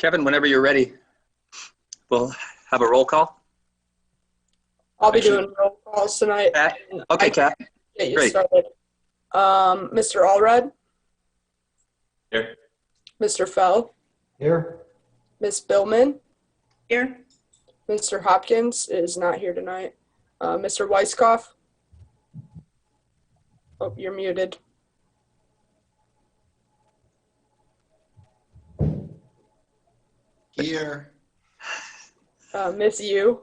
Kevin, whenever you're ready, we'll have a roll call. I'll be doing roll calls tonight. Kat? Okay, Kat. Get you Great. started. Mr. Allred, Here. Mr. Fell, Here. Ms. Billman, Here. Mr. Hopkins is not here tonight. Mr. Weiskopf. Oh, you're muted. Here. Ms. Yu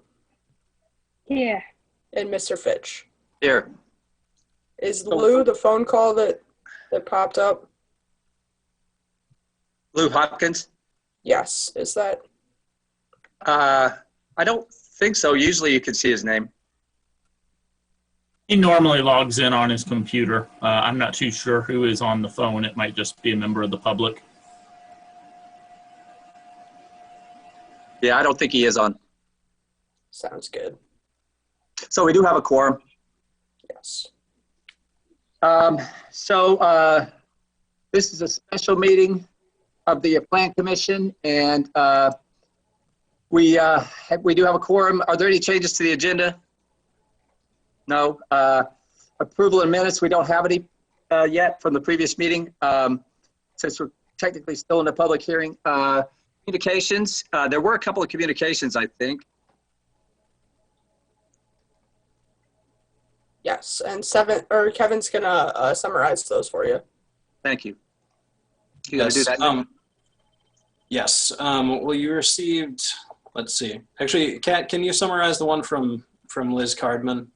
Here. and Mr. Fitch. Here. Is Lou the phone call that popped up? Lou Hopkins? Yes. Is that? I don't think so. Usually you can see his name. He normally logs in on his computer. I'm not too sure who is on the phone. It might just be a member of the public. Yeah, I don't think he is on. Sounds good. So we do have a quorum. Yes. This is a special meeting of the Plan Commission, and we do have a quorum. Are there any changes to the agenda? No. Approval of minutes, we don't have any yet from the previous meeting, since we're technically still in the public hearing. Communications, there were a couple of communications, I think. Yes, and Kevin's gonna summarize those for you. Thank you. You gonna do that? Yes. Well, you received, let's see. Actually, Kat, can you summarize the one from Liz Cardman?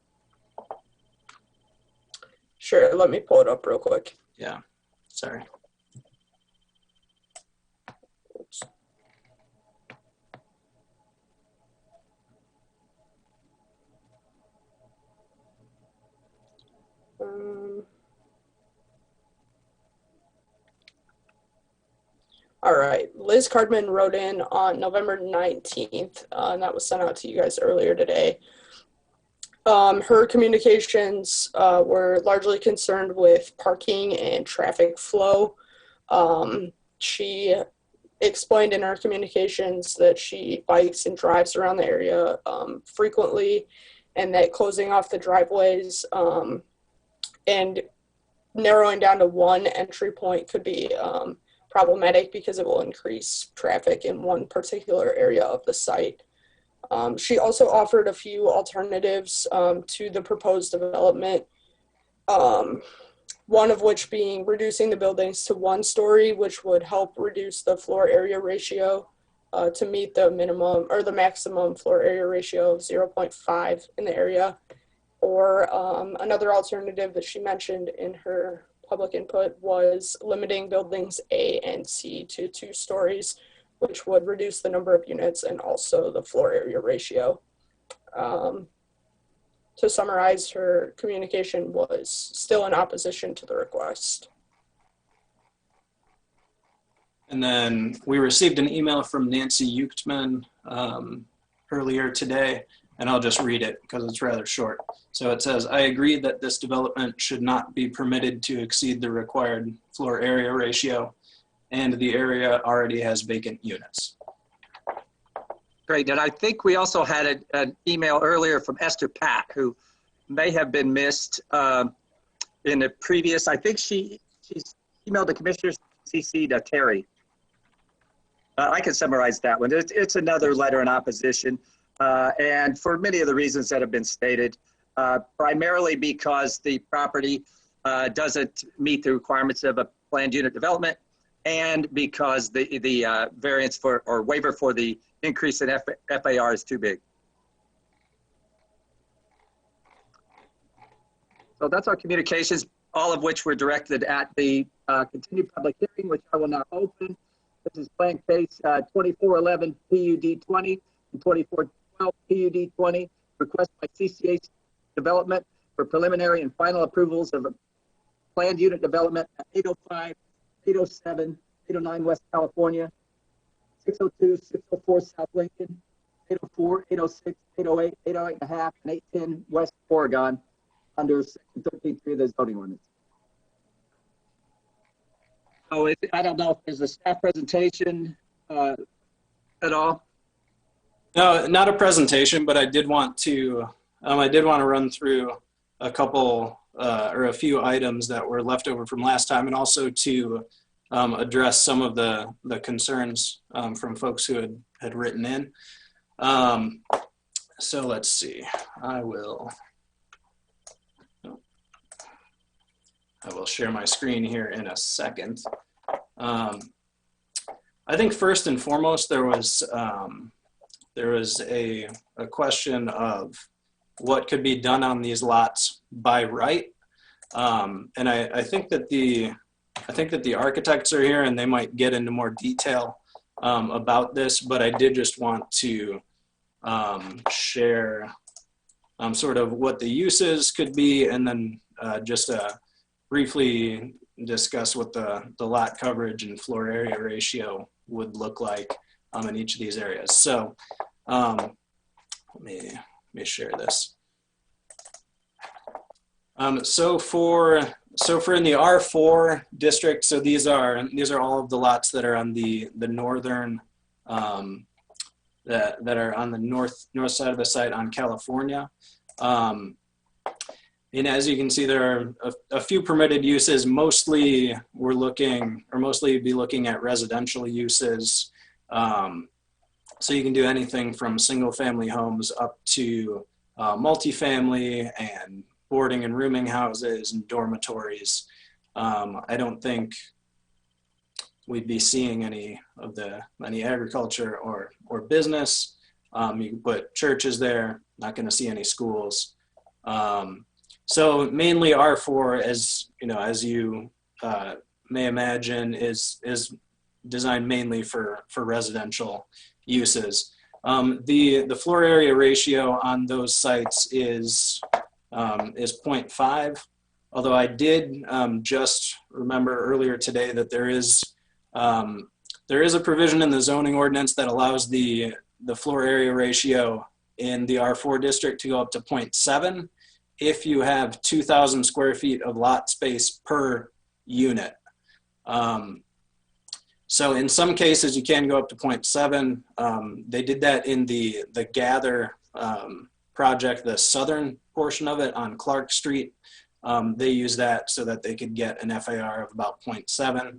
Sure, let me pull it up real quick. Yeah. Sorry. Oops. All right, Liz Cardman wrote in on November 19th, and that was sent out to you guys earlier today. Her communications were largely concerned with parking and traffic flow. She explained in her communications that she bikes and drives around the area frequently, and that closing off the driveways and narrowing down to one entry point could be problematic because it will increase traffic in one particular area of the site. She also offered a few alternatives to the proposed development, one of which being reducing the buildings to 1 story, which would help reduce the floor area ratio to meet the minimum or the maximum floor area ratio of 0.5 in the area. Or another alternative that she mentioned in her public input was limiting buildings A and C to 2 stories, which would reduce the number of units and also the floor area ratio. To summarize, her communication was still in opposition to the request. And then we received an email from Nancy Euchtman earlier today, and I'll just read it because it's rather short. So it says, I agree that this development should not be permitted to exceed the required floor area ratio, and the area already has vacant units. Great, and I think we also had an email earlier from Esther Pack, who may have been missed in the previous, I think she's emailed the commissioners, CC'd Terry. I can summarize that one. It's another letter in opposition, and for many of the reasons that have been stated, primarily because the property doesn't meet the requirements of a planned unit development, and because the variance for or waiver for the increase in FAR is too big. So that's our communications, all of which were directed at the continued public hearing, which I will now open. This is plan case 2411 PUD 20 and 2412 PUD 20, request by CCH Development for preliminary and final approvals of a planned unit development at 805, 807, 809 West California, 602, 604 South Lincoln, 804, 806, 808, 808 and a half, and 810 West Oregon under section 13.3 of the zoning ordinance. So I don't know if there's a staff presentation at all? No, not a presentation, but I did want to run through a couple or a few items that were left over from last time, and also to address some of the concerns from folks who had written in. So let's see. I will share my screen here in a second. I think first and foremost, there was a question of what could be done on these lots by right. And I think that the architects are here and they might get into more detail about this, but I did just want to share sort of what the uses could be, and then just briefly discuss what the lot coverage and floor area ratio would look like in each of these areas. So let me share this. So for in the R4 district, so these are all of the lots that are on the northern that are on the north side of the site on California. And as you can see, there are a few permitted uses. Mostly be looking at residential uses. So you can do anything from single family homes up to multifamily and boarding and rooming houses and dormitories. I don't think we'd be seeing any agriculture or business. You can put churches there, not going to see any schools. So mainly R4, as you may imagine, is designed mainly for residential uses. The floor area ratio on those sites is 0.5. Although I did just remember earlier today that there is a provision in the zoning ordinance that allows the floor area ratio in the R4 district to go up to 0.7 if you have 2,000 square feet of lot space per unit. So in some cases you can go up to 0.7. They did that in the Gather project, the southern portion of it on Clark Street. They use that so that they could get an FAR of about 0.7.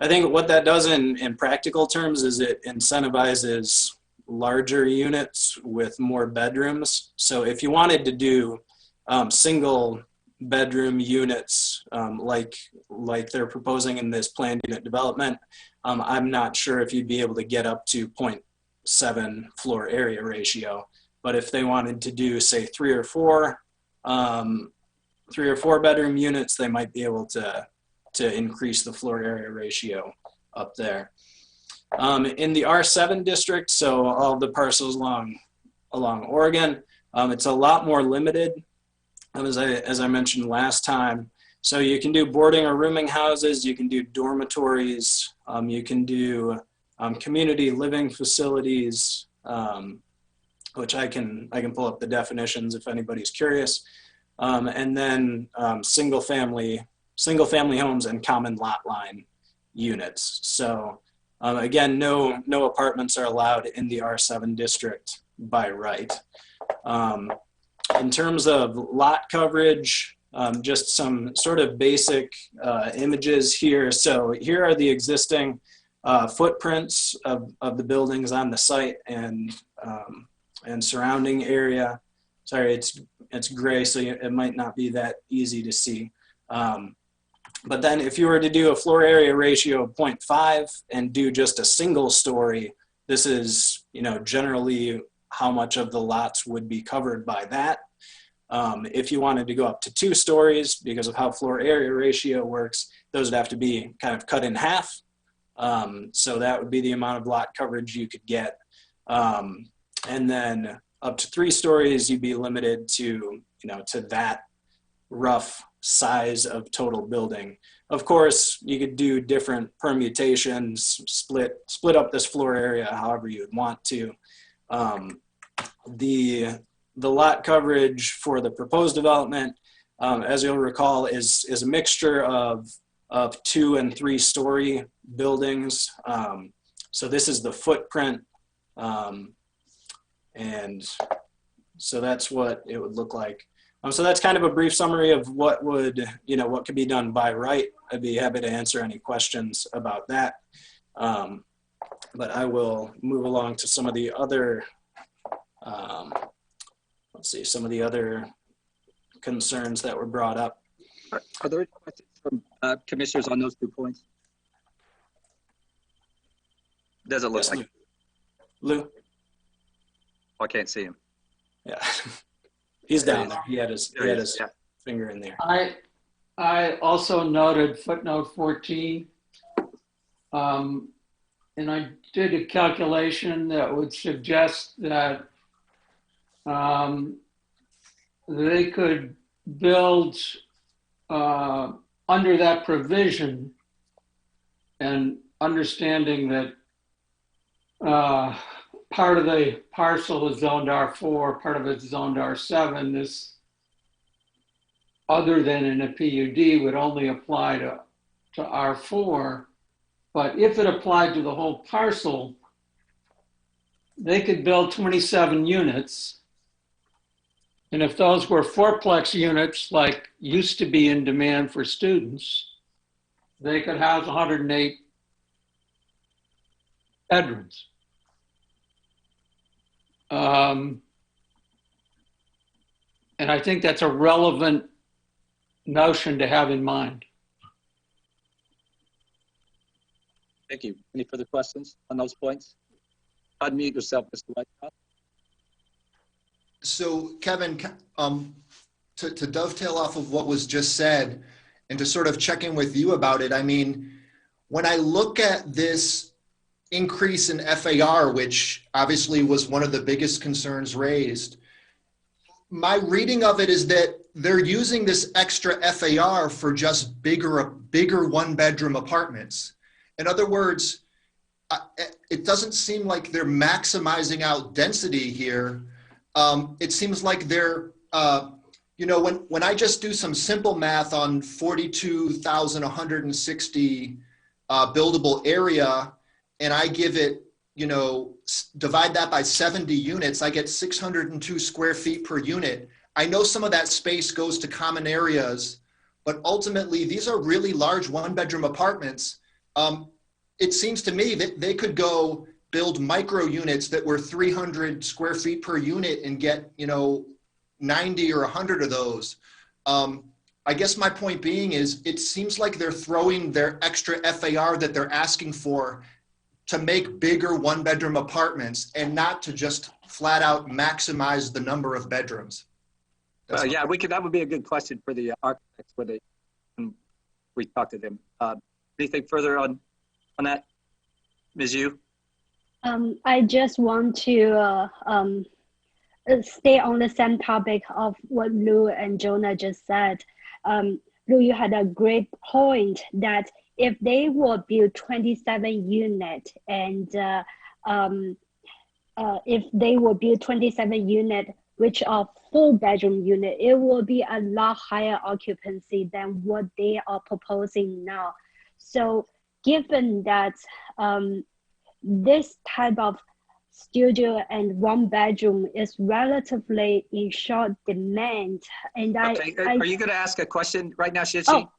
I think what that does in practical terms is it incentivizes larger units with more bedrooms. So if you wanted to do single bedroom units like they're proposing in this planned unit development, I'm not sure if you'd be able to get up to 0.7 floor area ratio. But if they wanted to do, say, three or four bedroom units, they might be able to increase the floor area ratio up there. In the R7 district, so all the parcels along Oregon, it's a lot more limited, as I mentioned last time. So you can do boarding or rooming houses, you can do dormitories, you can do community living facilities, which I can pull up the definitions if anybody's curious, and then single family homes and common lot line units. So again, no apartments are allowed in the R7 district by right. In terms of lot coverage, just some sort of basic images here. So here are the existing footprints of the buildings on the site and surrounding area. Sorry, it's gray, so it might not be that easy to see. But then if you were to do a floor area ratio of 0.5 and do just a single story, this is, generally how much of the lots would be covered by that. If you wanted to go up to 2 stories, because of how floor area ratio works, those would have to be kind of cut in half. So that would be the amount of lot coverage you could get. And then up to 3 stories, you'd be limited to that rough size of total building. Of course, you could do different permutations, split up this floor area however you would want to. The lot coverage for the proposed development, as you'll recall, is a mixture of 2- and 3-story buildings. So this is the footprint. And so that's what it would look like. So that's kind of a brief summary of what would, what could be done by right. I'd be happy to answer any questions about that. But I will move along to some of the other, some of the other concerns that were brought up. Are there any questions from commissioners on those 2 points? Does it look Yes, like? Lou? I can't see him. Yeah. He's down there. He had his Yeah. finger in there. I also noted footnote 14. And I did a calculation that would suggest that they could build under that provision, and understanding that part of the parcel is zoned R4, part of it's zoned R7. This, other than in a PUD, would only apply to R4. But if it applied to the whole parcel, they could build 27 units. And if those were fourplex units, like used to be in demand for students, they could house 108 bedrooms. And I think that's a relevant notion to have in mind. Thank you. Any further questions on those points? Unmute yourself, Mr. Whitecroft. So Kevin, to dovetail off of what was just said and to sort of check in with you about it, I mean, when I look at this increase in FAR, which obviously was one of the biggest concerns raised, my reading of it is that they're using this extra FAR for just bigger one-bedroom apartments. In other words, it doesn't seem like they're maximizing out density here. It seems like they're, when I just do some simple math on 42,160 buildable area, and I give it, divide that by 70 units, I get 602 square feet per unit. I know some of that space goes to common areas, but ultimately these are really large one-bedroom apartments. It seems to me that they could go build micro units that were 300 square feet per unit and get, 90 or 100 of those. I guess my point being is it seems like they're throwing their extra FAR that they're asking for to make bigger one-bedroom apartments and not to just flat out maximize the number of bedrooms. Yeah, that would be a good question for the architects when we talk to them. Anything further on that, Ms. Yu? I just want to stay on the same topic of what Lou and Jonah just said. Lou, you had a great point that if they will build 27 units and if they will build 27 units, which are 4-bedroom unit, it will be a lot higher occupancy than what they are proposing now. So given that this type of studio and 1-bedroom is relatively in short demand, and Okay, are you going to ask a question right now, Shishi? Oh,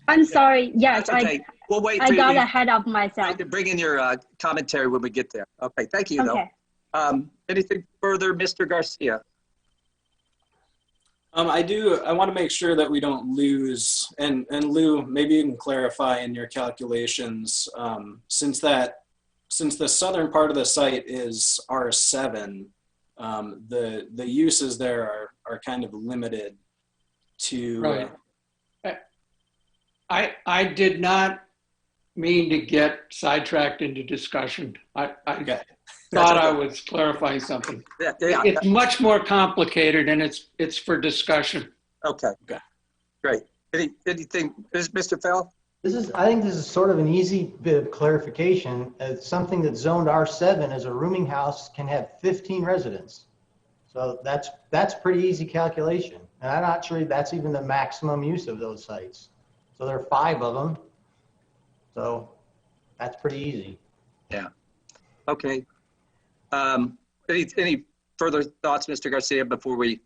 I'm sorry. Yes, That's okay. We'll wait I for got you ahead of myself. to bring in your commentary when we get there. Okay, thank you, Okay. though. Anything further, Mr. Garcia? I want to make sure that we don't lose, and Lou, maybe you can clarify in your calculations, since the southern part of the site is R7, the uses there are kind of limited to. Right. I did not mean to get sidetracked into discussion. I Okay. thought I was clarifying something. Yeah. It's much more complicated, and it's for discussion. Okay. Okay. Great. Anything, Mr. Fell? I think this is sort of an easy bit of clarification. Something that's zoned R7 as a rooming house can have 15 residents. So that's pretty easy calculation. And I'm not sure that's even the maximum use of those sites. So there are 5 of them. So that's pretty easy. Yeah. Okay. Any further thoughts, Mr. Garcia, before we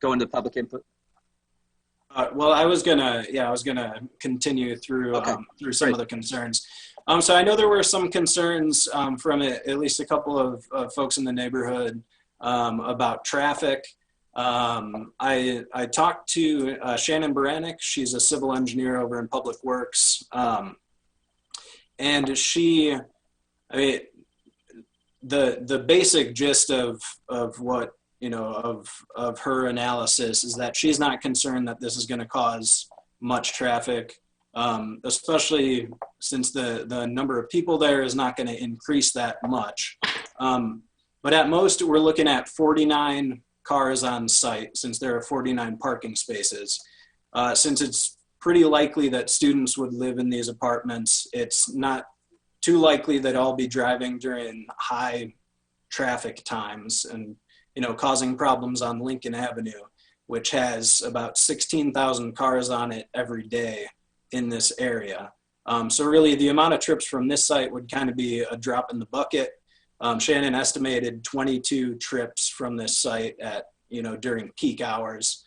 go into public input? Well, I was gonna continue through Okay, through some great. of the concerns. So I know there were some concerns from at least a couple of folks in the neighborhood about traffic. I talked to Shannon Baranek. She's a civil engineer over in Public Works, and the basic gist of what of her analysis is that she's not concerned that this is going to cause much traffic, especially since the number of people there is not going to increase that much. But at most, we're looking at 49 cars on site, since there are 49 parking spaces. Since it's pretty likely that students would live in these apartments, it's not too likely that I'll be driving during high traffic times and causing problems on Lincoln Avenue, which has about 16,000 cars on it every day in this area. So really the amount of trips from this site would kind of be a drop in the bucket. Shannon estimated 22 trips from this site at, during peak hours.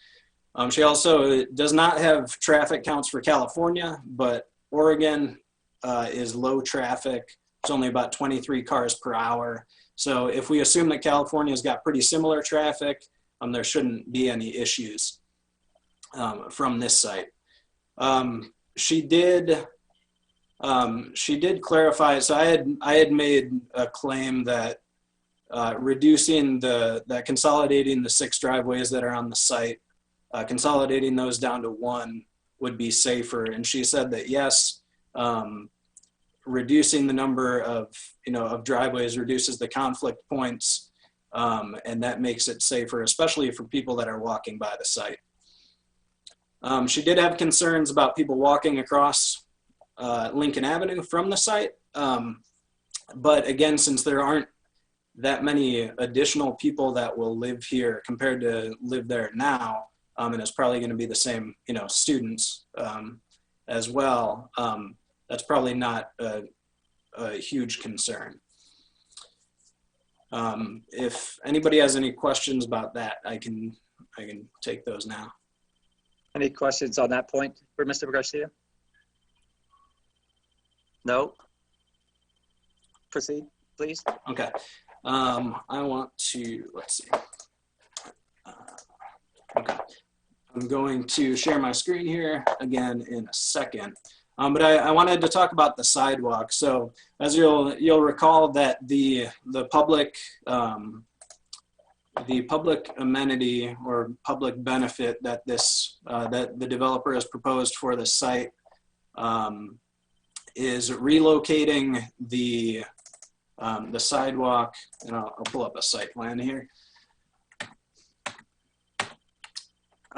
She also does not have traffic counts for California, but Oregon is low traffic. It's only about 23 cars per hour. So if we assume that California's got pretty similar traffic, there shouldn't be any issues from this site. She did clarify. So I had made a claim that consolidating the 6 driveways that are on the site, consolidating those down to 1 would be safer. And she said that yes, reducing the number of driveways reduces the conflict points, and that makes it safer, especially for people that are walking by the site. She did have concerns about people walking across Lincoln Avenue from the site, but again, since there aren't that many additional people that will live here compared to live there now, and it's probably going to be the same students as well, that's probably not a huge concern. If anybody has any questions about that, I can take those now. Any questions on that point for Mr. Garcia? No? Proceed, please. Okay. I want to, let's see. Okay. I'm going to share my screen here again in a second. But I wanted to talk about the sidewalk. So as you'll recall that the public amenity or public benefit that that the developer has proposed for the site is relocating the sidewalk, and I'll pull up a site plan here.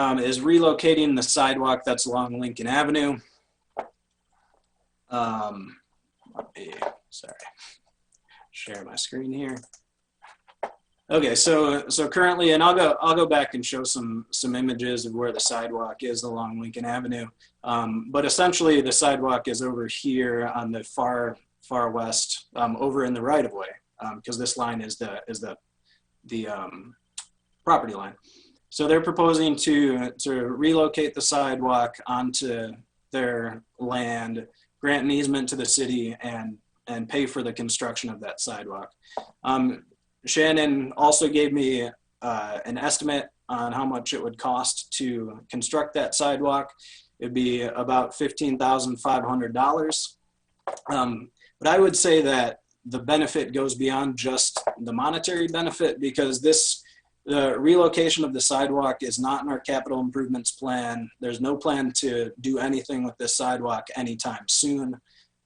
Is relocating the sidewalk that's along Lincoln Avenue. Sorry, share my screen here. Okay, so currently, and I'll go back and show some images of where the sidewalk is along Lincoln Avenue. But essentially, the sidewalk is over here on the far west, over in the right of way, because this line is the property line. So they're proposing to relocate the sidewalk onto their land, grant an easement to the city, and pay for the construction of that sidewalk. Shannon also gave me an estimate on how much it would cost to construct that sidewalk. It'd be about $15,500. But I would say that the benefit goes beyond just the monetary benefit, because the relocation of the sidewalk is not in our capital improvements plan. There's no plan to do anything with this sidewalk anytime soon.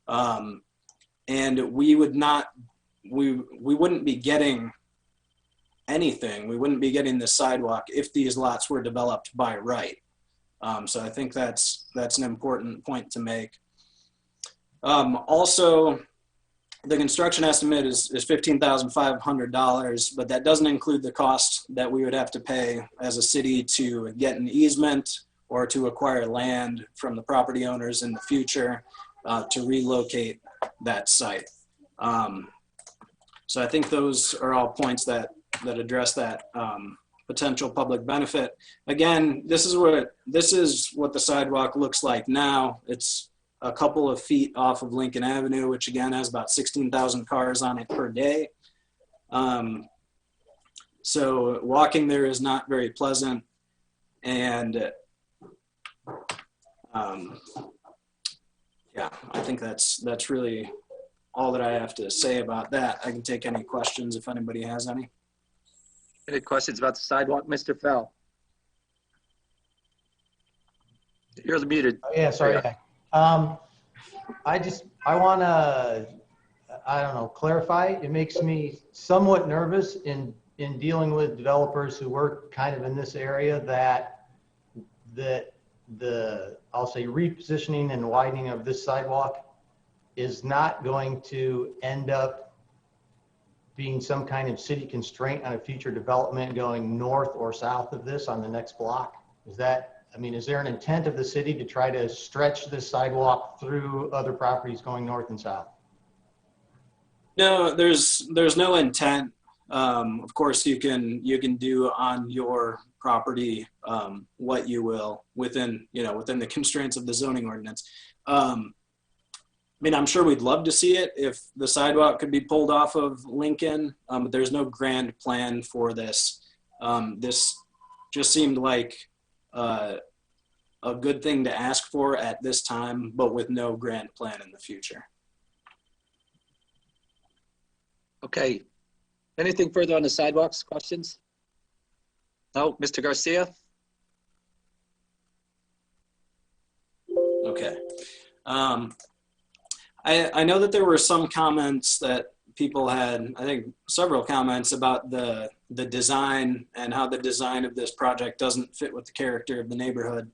And we wouldn't be getting anything. We wouldn't be getting this sidewalk if these lots were developed by right. So I think that's an important point to make. Also, the construction estimate is $15,500, but that doesn't include the cost that we would have to pay as a city to get an easement or to acquire land from the property owners in the future to relocate that site. So I think those are all points that address that potential public benefit. Again, this is what the sidewalk looks like now. It's a couple of feet off of Lincoln Avenue, which again has about 16,000 cars on it per day. So walking there is not very pleasant. And yeah, I think that's really all that I have to say about that. I can take any questions if anybody has any. Any questions about the sidewalk, Mr. Fell? You're muted. Oh, yeah, sorry. Yeah. I want to, I don't know, clarify. It makes me somewhat nervous in dealing with developers who work kind of in this area that the, I'll say, repositioning and widening of this sidewalk is not going to end up being some kind of city constraint on a future development going north or south of this on the next block. Is that, I mean, is there an intent of the city to try to stretch this sidewalk through other properties going north and south? No, there's no intent. Of course, you can do on your property what you will within the constraints of the zoning ordinance. I mean, I'm sure we'd love to see it if the sidewalk could be pulled off of Lincoln, but there's no grand plan for this. This just seemed like a good thing to ask for at this time, but with no grand plan in the future. Okay. Anything further on the sidewalks? Questions? No, Mr. Garcia? Okay. I know that there were some comments that people had, I think several comments about the design and how the design of this project doesn't fit with the character of the neighborhood.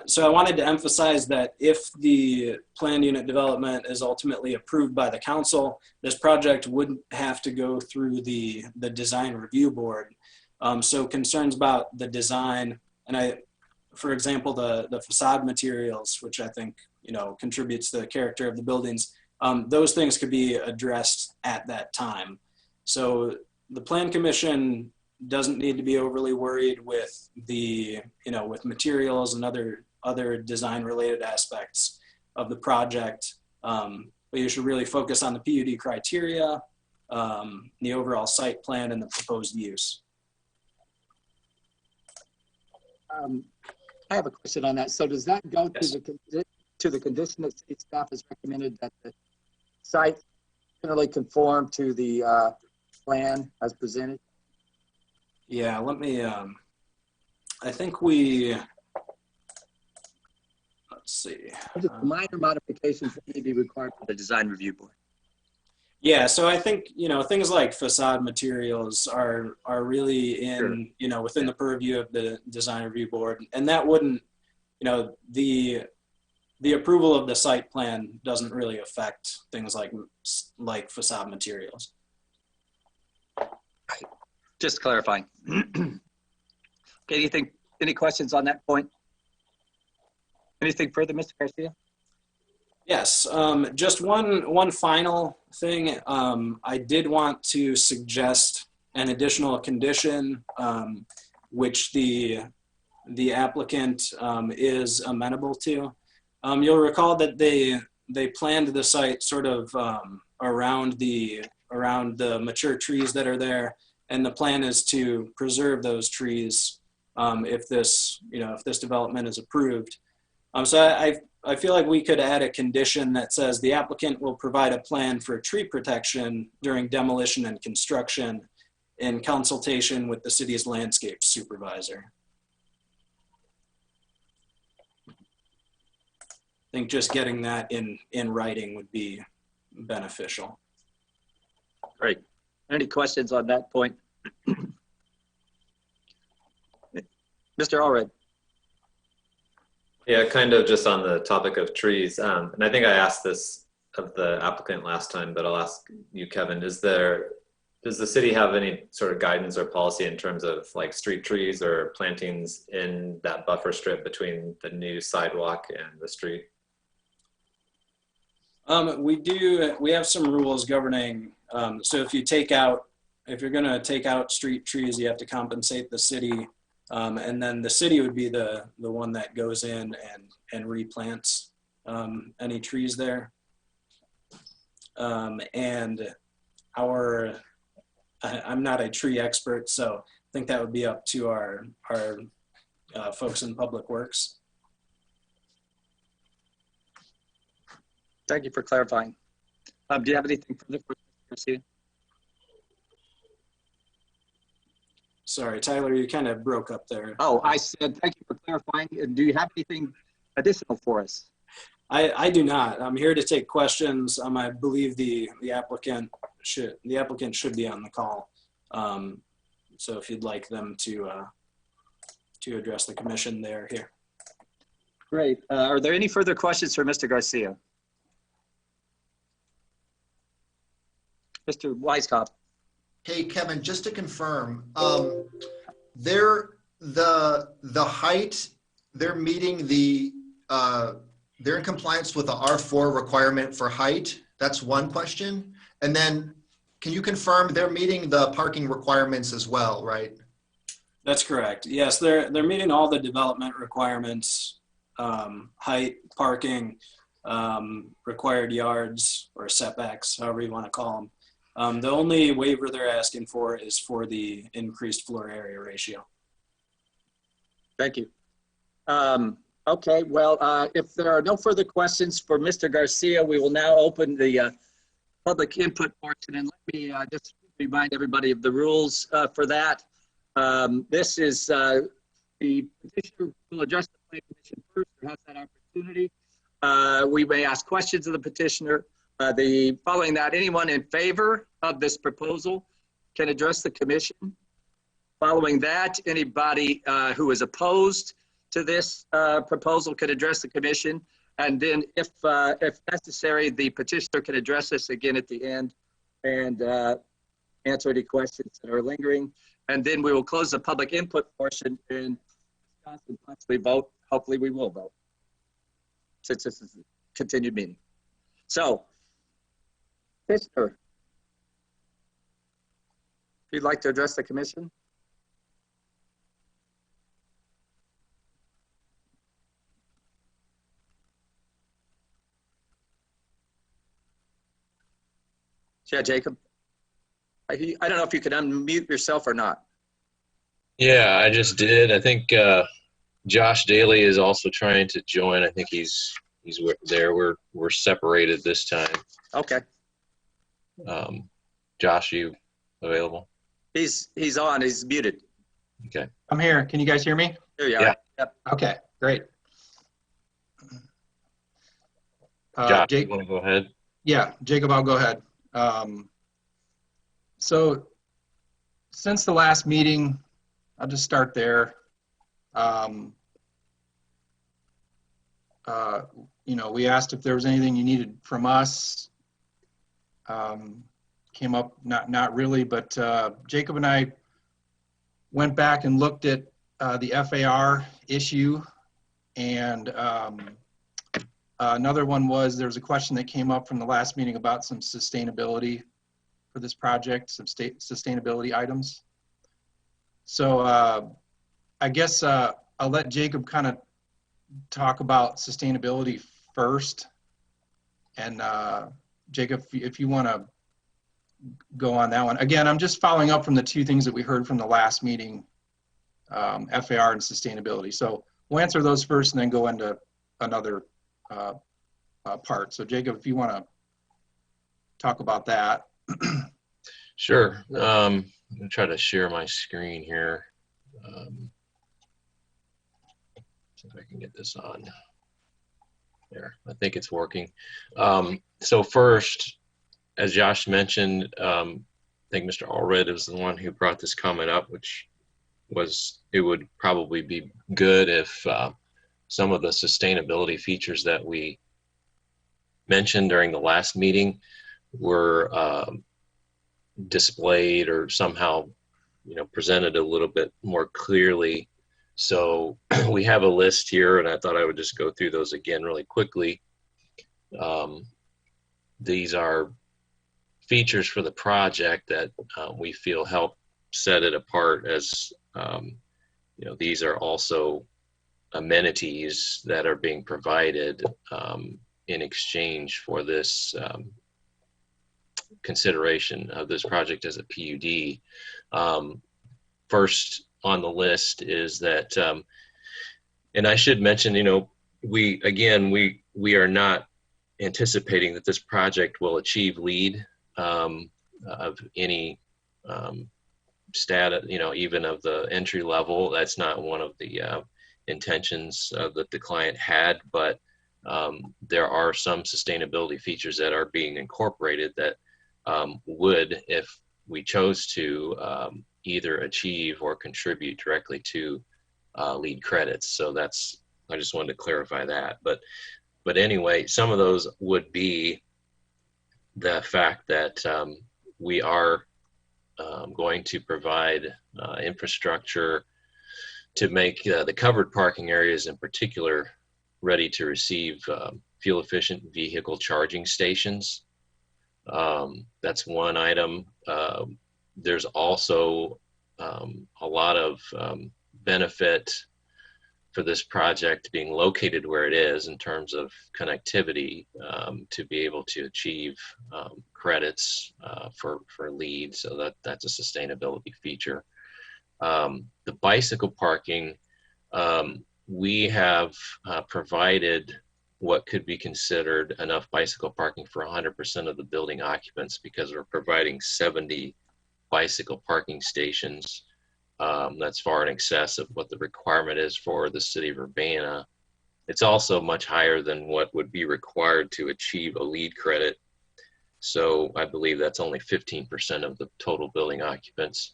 So I wanted to emphasize that if the planned unit development is ultimately approved by the council, this project wouldn't have to go through the design review board. So concerns about the design, and for example, the facade materials, which I think, contributes to the character of the buildings, those things could be addressed at that time. So the Plan Commission doesn't need to be overly worried with with materials and other design related aspects of the project. But you should really focus on the PUD criteria, the overall site plan, and the proposed use. I have a question on that. So does that go Yes. to the condition that city staff has recommended that the site generally conform to the plan as presented? Yeah, let me, I think let's see. Minor modifications that may be required for the design review board. Yeah, so I think, things like facade materials are really in, within the purview of the design review board. And that wouldn't, the approval of the site plan doesn't really affect things like facade materials. Just clarifying. Okay, any questions on that point? Anything further, Mr. Garcia? Yes, just one final thing. I did want to suggest an additional condition, which the applicant is amenable to. You'll recall that they planned the site sort of around the mature trees that are there, and the plan is to preserve those trees if this development is approved. So I feel like we could add a condition that says the applicant will provide a plan for tree protection during demolition and construction in consultation with the city's landscape supervisor. I think just getting that in writing would be beneficial. Great. Any questions on that point? Mr. Allred. Yeah, kind of just on the topic of trees. And I think I asked this of the applicant last time, but I'll ask you, Kevin. Does the city have any sort of guidance or policy in terms of like street trees or plantings in that buffer strip between the new sidewalk and the street? We have some rules governing. So if you're going to take out street trees, you have to compensate the city. And then the city would be the one that goes in and replants any trees there. And I'm not a tree expert, so I think that would be up to our folks in Public Works. Thank you for clarifying. Do you have anything further for Garcia? Sorry, Tyler, you kind of broke up there. Oh, I said thank you for clarifying. Do you have anything additional for us? I do not. I'm here to take questions. I believe the applicant should be on the call. So if you'd like them to address the commission, they're here. Great. Are there any further questions for Mr. Garcia? Mr. Weiskopf. Hey, Kevin, just to confirm, the height, they're meeting they're in compliance with the R4 requirement for height. That's one question. And then can you confirm they're meeting the parking requirements as well, right? That's correct. Yes, they're meeting all the development requirements, height, parking, required yards or setbacks, however you want to call them. The only waiver they're asking for is for the increased floor area ratio. Thank you. Okay, well, if there are no further questions for Mr. Garcia, we will now open the public input portion. And let me just remind everybody of the rules for that. This is the petitioner will address the Planning Commission first, or has that opportunity. We may ask questions of the petitioner. Following that, anyone in favor of this proposal can address the commission. Following that, anybody who is opposed to this proposal can address the commission. And then if necessary, the petitioner can address us again at the end and answer any questions that are lingering. And then we will close the public input portion and discuss and possibly vote. Hopefully we will vote, since this is a continued meeting. So, petitioner, if you'd like to address the commission. Yeah, Jacob. I don't know if you can unmute yourself or not. Yeah, I just did. I think Josh Daly is also trying to join. I think he's there. We're separated this time. Okay. Josh, you available? He's on. He's muted. Okay. I'm here. Can you guys hear me? Here you are. Yeah. Yep. Okay, great. Josh, you want to go ahead? Yeah, Jacob, I'll go ahead. So since the last meeting, I'll just start there. You know, we asked if there was anything you needed from us. Came up, not really, but Jacob and I went back and looked at the FAR issue, and another one was there was a question that came up from the last meeting about some sustainability for this project, some sustainability items. So I guess I'll let Jacob kind of talk about sustainability first. And Jacob, if you want to go on that one. Again, I'm just following up from the two things that we heard from the last meeting, FAR and sustainability. So we'll answer those first and then go into another part. So Jacob, if you want to talk about that. Sure. I'm going to try to share my screen here. See if I can get this on. There, I think it's working. So first, as Josh mentioned, I think Mr. Allred is the one who brought this comment up, which was it would probably be good if some of the sustainability features that we mentioned during the last meeting were displayed or somehow, you know, presented a little bit more clearly. So we have a list here, and I thought I would just go through those again really quickly. these are features for the project that we feel help set it apart as, these are also amenities that are being provided in exchange for this consideration of this project as a PUD. First on the list is that, and I should mention, we are not anticipating that this project will achieve LEED of any status, even of the entry level. That's not one of the intentions that the client had, but there are some sustainability features that are being incorporated that would, if we chose to, either achieve or contribute directly to LEED credits. So I just wanted to clarify that. But anyway, some of those would be the fact that we are going to provide infrastructure to make the covered parking areas in particular ready to receive fuel efficient vehicle charging stations. That's one item. There's also a lot of benefit for this project being located where it is in terms of connectivity to be able to achieve credits for LEED. So that's a sustainability feature. The bicycle parking, we have provided what could be considered enough bicycle parking for 100% of the building occupants, because we're providing 70 bicycle parking stations. That's far in excess of what the requirement is for the city of Urbana. It's also much higher than what would be required to achieve a LEED credit. So I believe that's only 15% of the total building occupants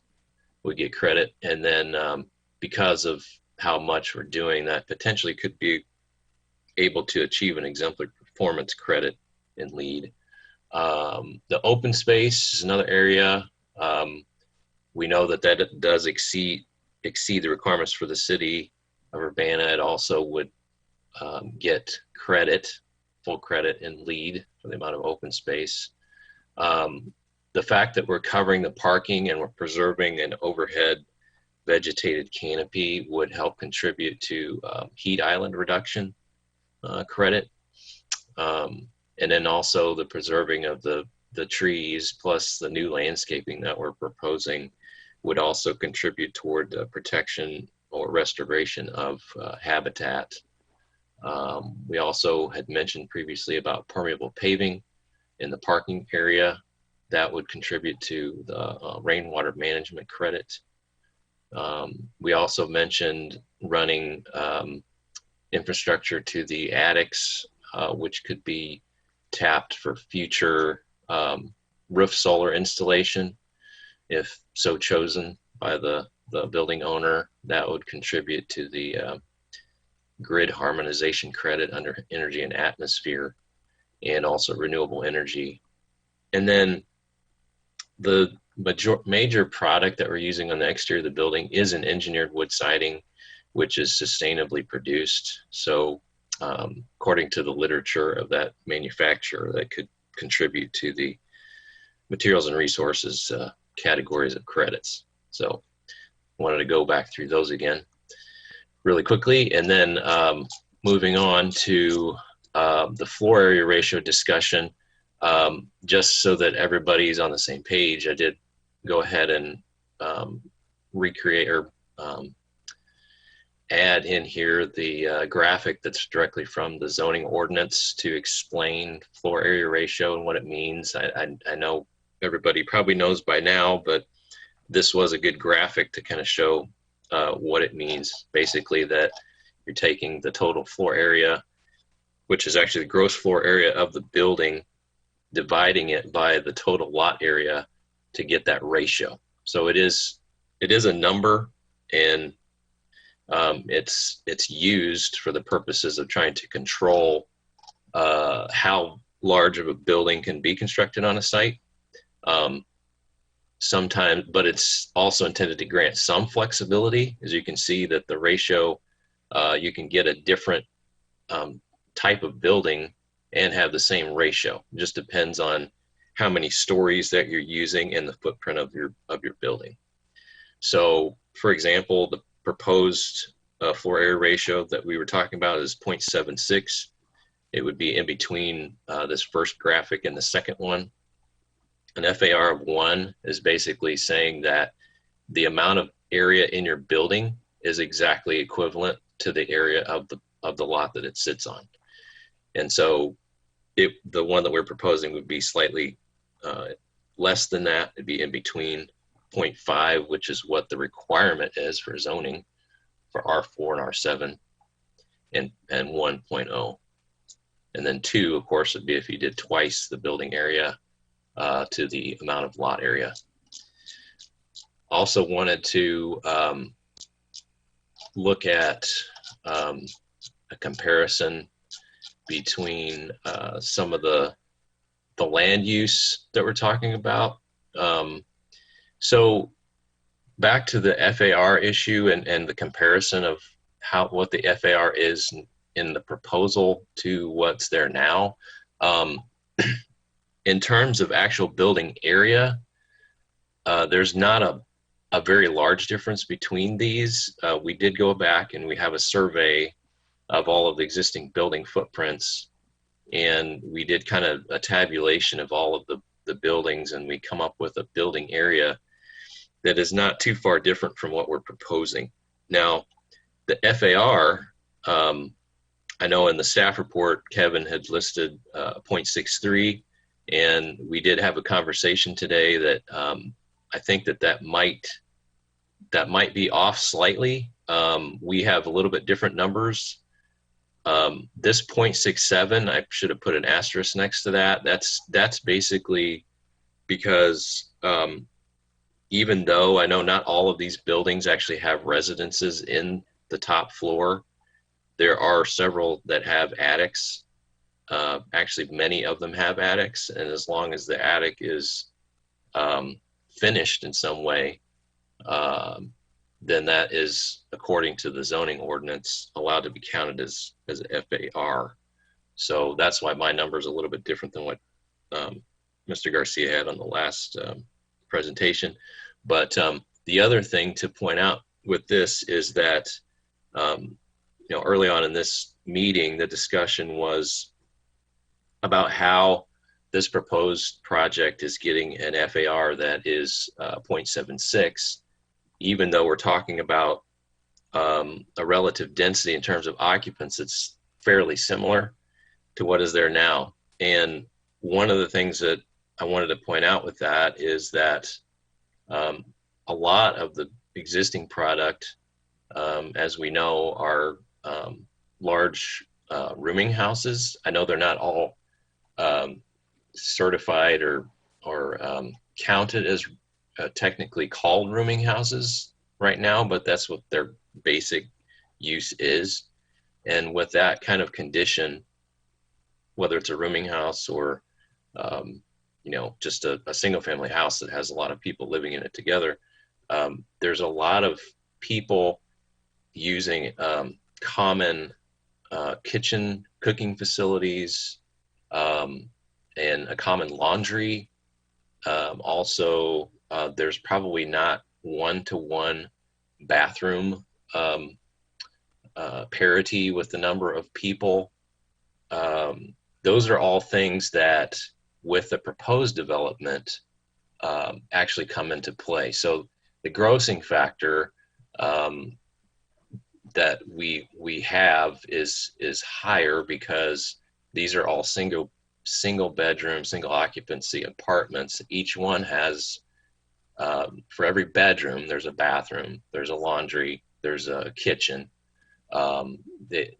would get credit. And then because of how much we're doing, that potentially could be able to achieve an exemplary performance credit in LEED. The open space is another area. We know that does exceed the requirements for the city of Urbana. It also would get full credit in LEED for the amount of open space. The fact that we're covering the parking and we're preserving an overhead vegetated canopy would help contribute to heat island reduction credit. And then also the preserving of the trees plus the new landscaping that we're proposing would also contribute toward the protection or restoration of habitat. We also had mentioned previously about permeable paving in the parking area. That would contribute to the rainwater management credit. We also mentioned running infrastructure to the attics, which could be tapped for future roof solar installation, if so chosen by the building owner. That would contribute to the grid harmonization credit under energy and atmosphere, and also renewable energy. And then the major product that we're using on the exterior of the building is an engineered wood siding, which is sustainably produced. So according to the literature of that manufacturer, that could contribute to the materials and resources categories of credits. So wanted to go back through those again really quickly. And then moving on to the floor area ratio discussion, just so that everybody's on the same page, I did go ahead and recreate or add in here the graphic that's directly from the zoning ordinance to explain floor area ratio and what it means. I know everybody probably knows by now, but this was a good graphic to kind of show what it means. Basically that you're taking the total floor area, which is actually the gross floor area of the building, dividing it by the total lot area to get that ratio. So it is a number, and it's used for the purposes of trying to control how large of a building can be constructed on a site. Sometimes, but it's also intended to grant some flexibility. As you can see that the ratio, you can get a different type of building and have the same ratio. It just depends on how many stories that you're using and the footprint of your building. So, for example, the proposed floor area ratio that we were talking about is 0.76. It would be in between this first graphic and the second one. An FAR of 1 is basically saying that the amount of area in your building is exactly equivalent to the area of the lot that it sits on. And so the one that we're proposing would be slightly less than that. It'd be in between 0.5, which is what the requirement is for zoning for R4 and R7, and 1.0. And then 2, of course, would be if you did twice the building area to the amount of lot area. Also wanted to look at a comparison between some of the land use that we're talking about. So back to the FAR issue and the comparison of what the FAR is in the proposal to what's there now. In terms of actual building area, there's not a very large difference between these. We did go back and we have a survey of all of the existing building footprints, and we did kind of a tabulation of all of the buildings, and we come up with a building area that is not too far different from what we're proposing. Now, the FAR, I know in the staff report, Kevin had listed 0.63, and we did have a conversation today that I think that might be off slightly. We have a little bit different numbers. This 0.67, I should have put an asterisk next to that. That's basically because even though I know not all of these buildings actually have residences in the top floor, there are several that have attics. Actually, many of them have attics, and as long as the attic is finished in some way, then that is, according to the zoning ordinance, allowed to be counted as a FAR. So that's why my number is a little bit different than what Mr. Garcia had on the last presentation. But the other thing to point out with this is that early on in this meeting, the discussion was about how this proposed project is getting an FAR that is 0.76, even though we're talking about a relative density in terms of occupants that's fairly similar to what is there now. And one of the things that I wanted to point out with that is that a lot of the existing product, as we know, are large rooming houses. I know they're not all certified or counted as technically called rooming houses right now, but that's what their basic use is. And with that kind of condition, whether it's a rooming house or just a single family house that has a lot of people living in it together, there's a lot of people using common kitchen cooking facilities and a common laundry. Also, there's probably not one-to-one bathroom parity with the number of people. Those are all things that, with the proposed development, actually come into play. So the grossing factor that we have is higher because these are all single bedroom, single occupancy apartments. Each one has, for every bedroom, there's a bathroom, there's a laundry, there's a kitchen.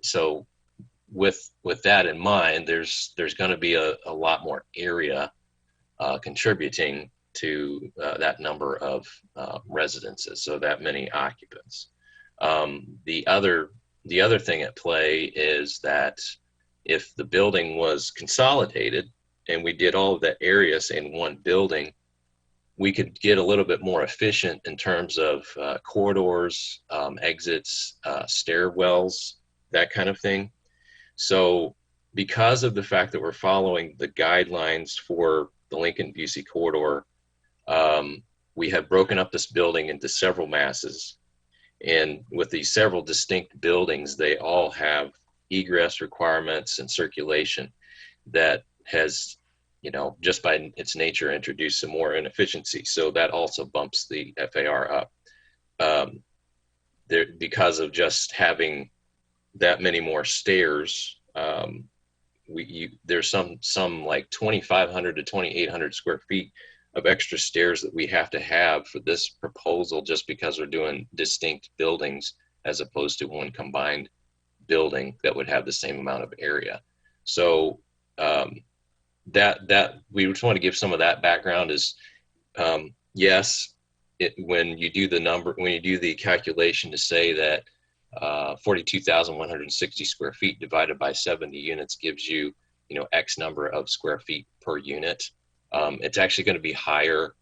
So with that in mind, there's going to be a lot more area contributing to that number of residences, so that many occupants. The other thing at play is that if the building was consolidated and we did all of that areas in one building, we could get a little bit more efficient in terms of corridors, exits, stairwells, that kind of thing. So because of the fact that we're following the guidelines for the Lincoln-Busey corridor, we have broken up this building into several masses. And with these several distinct buildings, they all have egress requirements and circulation that has, you know, just by its nature, introduced some more inefficiency. So that also bumps the FAR up. Because of just having that many more stairs, there's some like 2,500 to 2,800 square feet of extra stairs that we have to have for this proposal, just because we're doing distinct buildings as opposed to one combined building that would have the same amount of area. So that we just want to give some of that background is, yes, when you do the calculation to say that 42,160 square feet divided by 70 units gives you, you know, X number of square feet per unit. It's actually going to be higher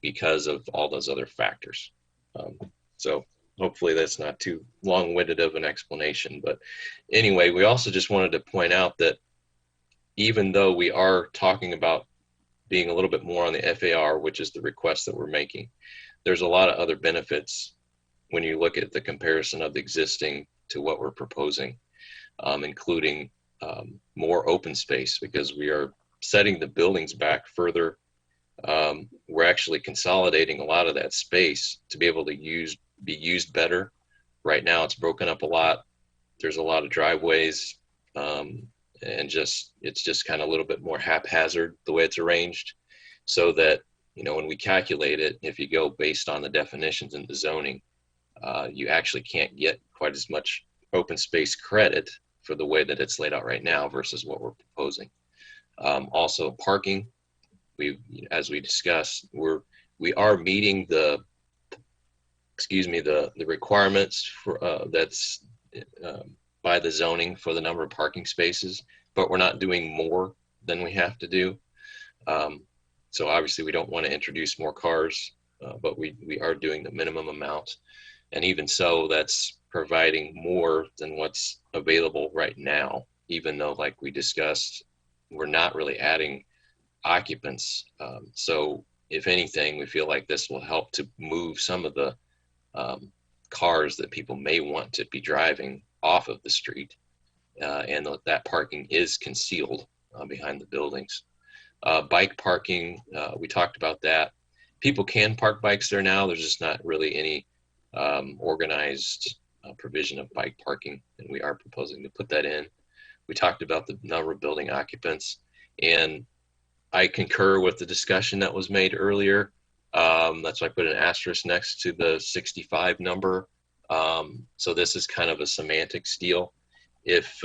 because of all those other factors. So hopefully that's not too long-winded of an explanation. But anyway, we also just wanted to point out that even though we are talking about being a little bit more on the FAR, which is the request that we're making, there's a lot of other benefits when you look at the comparison of the existing to what we're proposing, including more open space, because we are setting the buildings back further. We're actually consolidating a lot of that space to be able to be used better. Right now it's broken up a lot. There's a lot of driveways, and it's just kind of a little bit more haphazard the way it's arranged, so that, you know, when we calculate it, if you go based on the definitions in the zoning, you actually can't get quite as much open space credit for the way that it's laid out right now versus what we're proposing. Also parking, as we discussed, we are meeting the requirements for that's by the zoning for the number of parking spaces, but we're not doing more than we have to do. So obviously we don't want to introduce more cars, but we are doing the minimum amount. And even so, that's providing more than what's available right now, even though, like we discussed, we're not really adding occupants. So if anything, we feel like this will help to move some of the cars that people may want to be driving off of the street. And that parking is concealed behind the buildings. Bike parking, we talked about that. People can park bikes there now. There's just not really any organized provision of bike parking, and we are proposing to put that in. We talked about the number of building occupants, and I concur with the discussion that was made earlier. That's why I put an asterisk next to the 65 number. So this is kind of a semantics deal. If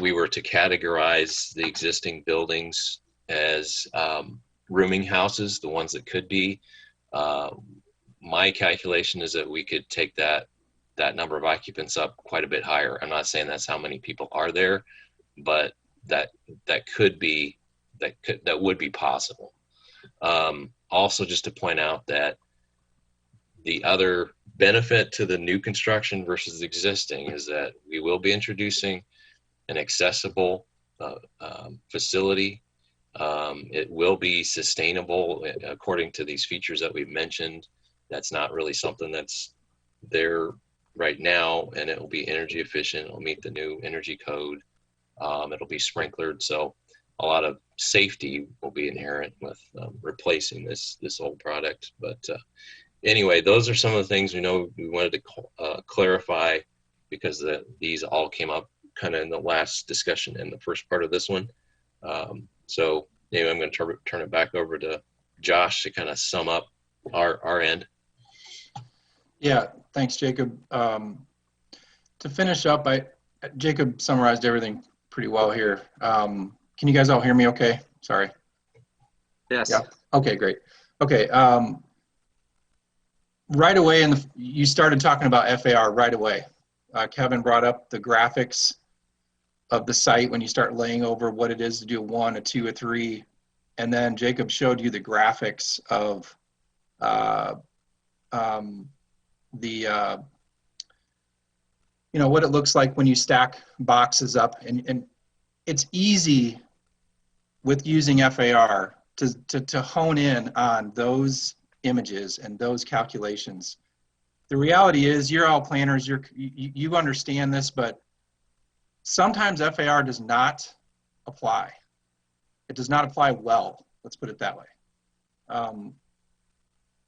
we were to categorize the existing buildings as rooming houses, the ones that could be, my calculation is that we could take that number of occupants up quite a bit higher. I'm not saying that's how many people are there, but that would be possible. Also, just to point out that the other benefit to the new construction versus existing is that we will be introducing an accessible facility. It will be sustainable according to these features that we've mentioned. That's not really something that's there right now, and it will be energy efficient. It'll meet the new energy code. It'll be sprinklered, so a lot of safety will be inherent with replacing this old product. But anyway, those are some of the things we wanted to clarify, because these all came up kind of in the last discussion in the first part of this one. So anyway, I'm going to turn it back over to Josh to kind of sum up our end. Yeah, thanks, Jacob. To finish up, Jacob summarized everything pretty well here. Can you guys all hear me okay? Sorry. Yes. Yeah. Okay, great. Okay. Right away, you started talking about FAR right away. Kevin brought up the graphics of the site when you start laying over what it is to do a 1, a 2, a 3. And then Jacob showed you the graphics of what it looks like when you stack boxes up. And it's easy with using FAR to hone in on those images and those calculations. The reality is, you're all planners, you understand this, but sometimes FAR does not apply. It does not apply well, let's put it that way.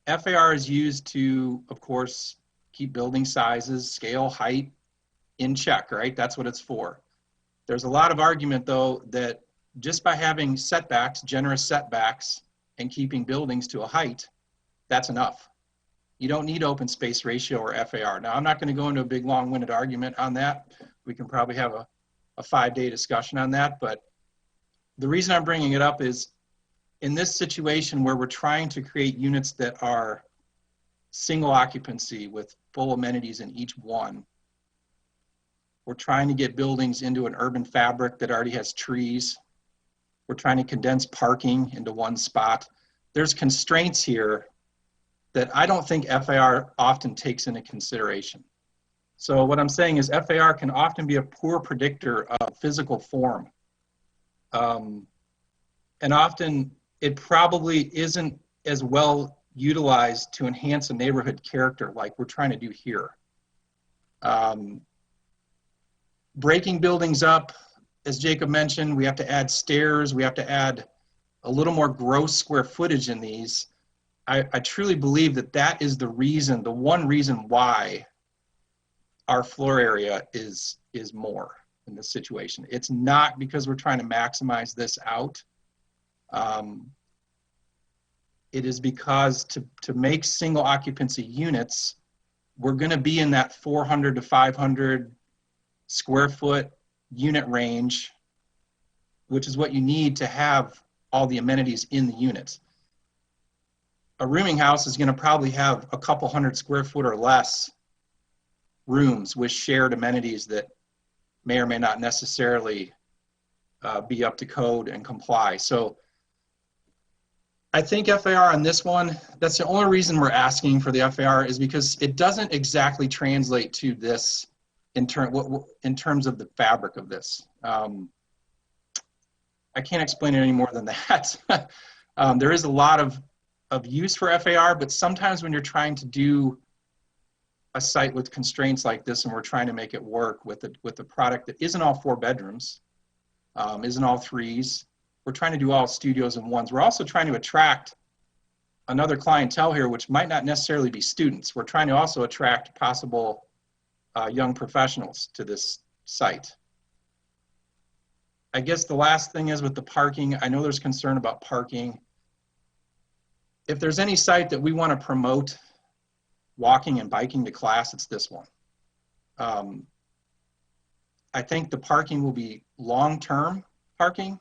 FAR is used to, of course, keep building sizes, scale, height in check, right? That's what it's for. There's a lot of argument, though, that just by having setbacks, generous setbacks, and keeping buildings to a height, that's enough. You don't need open space ratio or FAR. Now, I'm not going to go into a big, long-winded argument on that. We can probably have a 5-day discussion on that, but the reason I'm bringing it up is in this situation where we're trying to create units that are single occupancy with full amenities in each one, we're trying to get buildings into an urban fabric that already has trees. We're trying to condense parking into one spot. There's constraints here that I don't think FAR often takes into consideration. So what I'm saying is FAR can often be a poor predictor of physical form. And often it probably isn't as well utilized to enhance a neighborhood character like we're trying to do here. Breaking buildings up, as Jacob mentioned, we have to add stairs, we have to add a little more gross square footage in these. I truly believe that that is the reason, the one reason why our floor area is more in this situation. It's not because we're trying to maximize this out. It is because to make single occupancy units, we're going to be in that 400 to 500 square foot unit range, which is what you need to have all the amenities in the unit. A rooming house is going to probably have a couple hundred square foot or less rooms with shared amenities that may or may not necessarily be up to code and comply. So I think FAR on this one, that's the only reason we're asking for the FAR is because it doesn't exactly translate to this in terms of the fabric of this. I can't explain it any more than that. There is a lot of use for FAR, but sometimes when you're trying to do a site with constraints like this and we're trying to make it work with a product that isn't all 4 bedrooms, isn't all 3s, we're trying to do all studios and 1s. We're also trying to attract another clientele here, which might not necessarily be students. We're trying to also attract possible young professionals to this site. I guess the last thing is with the parking. I know there's concern about parking. If there's any site that we want to promote walking and biking to class, it's this one. I think the parking will be long-term parking,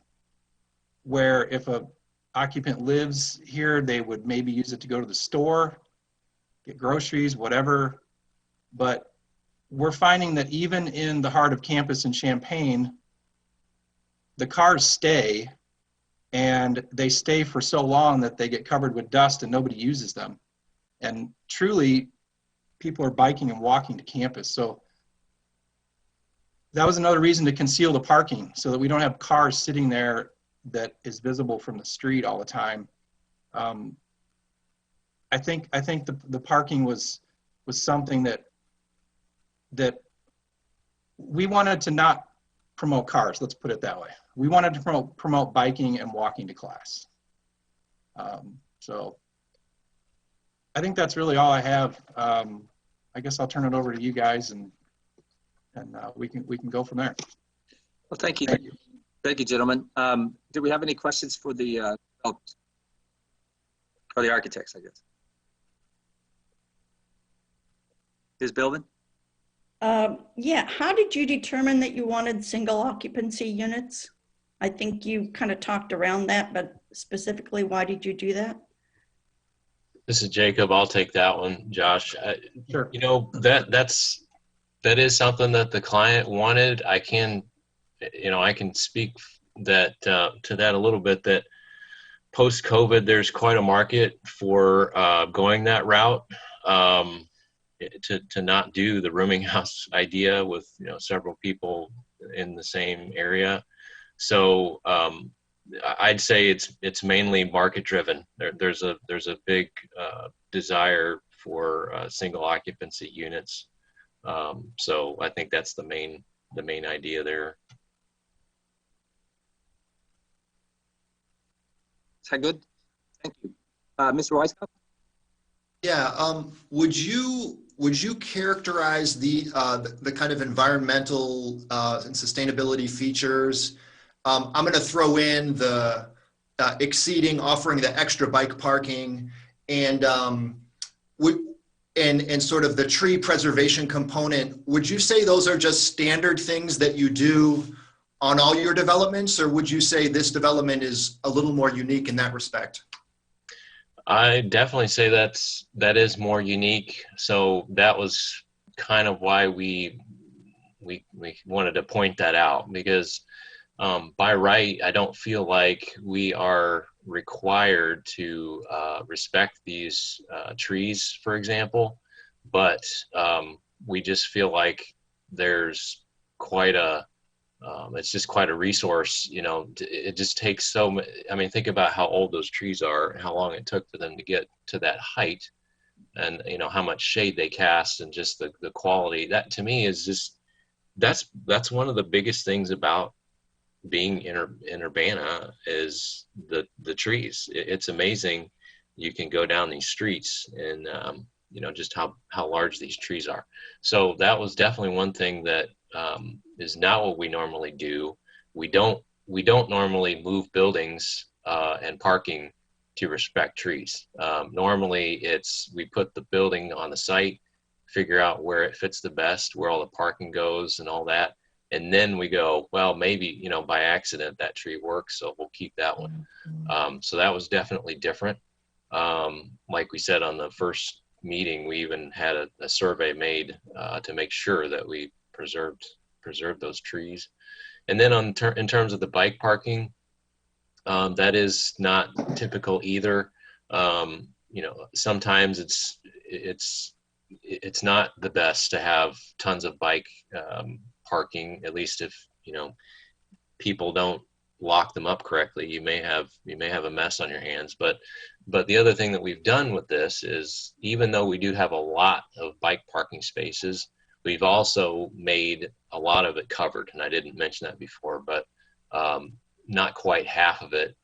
where if a occupant lives here, they would maybe use it to go to the store, get groceries, whatever. But we're finding that even in the heart of campus in Champaign, the cars stay, and they stay for so long that they get covered with dust and nobody uses them. And truly, people are biking and walking to campus. So that was another reason to conceal the parking so that we don't have cars sitting there that is visible from the street all the time. I think the parking was something that we wanted to not promote cars, let's put it that way. We wanted to promote biking and walking to class. So I think that's really all I have. I guess I'll turn it over to you guys and we can go from there. Well, thank you. Thank you, gentlemen. Do we have any questions for the architects, I guess? Ms. Bilvin? Yeah, how did you determine that you wanted single occupancy units? I think you kind of talked around that, but specifically, why did you do that? This is Jacob. I'll take that one, Josh. Sure. You know, that is something that the client wanted. I can speak that to that a little bit, that post-COVID, there's quite a market for going that route, to not do the rooming house idea with, several people in the same area. So I'd say it's mainly market driven. There's a big desire for single occupancy units. So I think that's the main idea there. Is that good? Thank you. Mr. Weisskopf? Yeah, would you characterize the kind of environmental and sustainability features? I'm going to throw in the offering the extra bike parking, and and sort of the tree preservation component. Would you say those are just standard things that you do on all your developments, or would you say this development is a little more unique in that respect? I definitely say that is more unique. So that was kind of why we wanted to point that out, because by right, I don't feel like we are required to respect these trees, for example, but we just feel like there's quite a it's just quite a resource. You know, it just takes so much. I mean, think about how old those trees are, how long it took for them to get to that height, and you know how much shade they cast, and just the quality. That to me is just that's one of the biggest things about being in Urbana is the trees. It's amazing. You can go down these streets and you know just how large these trees are. So that was definitely one thing that is not what we normally do. We don't normally move buildings and parking to respect trees. Normally it's we put the building on the site, figure out where it fits the best, where all the parking goes and all that. And then we go, well, maybe, you know, by accident that tree works, so we'll keep that one. So that was definitely different. Like we said on the first meeting, we even had a survey made to make sure that we preserved those trees. And then in terms of the bike parking, that is not typical either. You know, sometimes it's not the best to have tons of bike parking, at least if, you know, people don't lock them up correctly. You may have a mess on your hands. But the other thing that we've done with this is, even though we do have a lot of bike parking spaces, we've also made a lot of it covered. And I didn't mention that before, but not quite half of it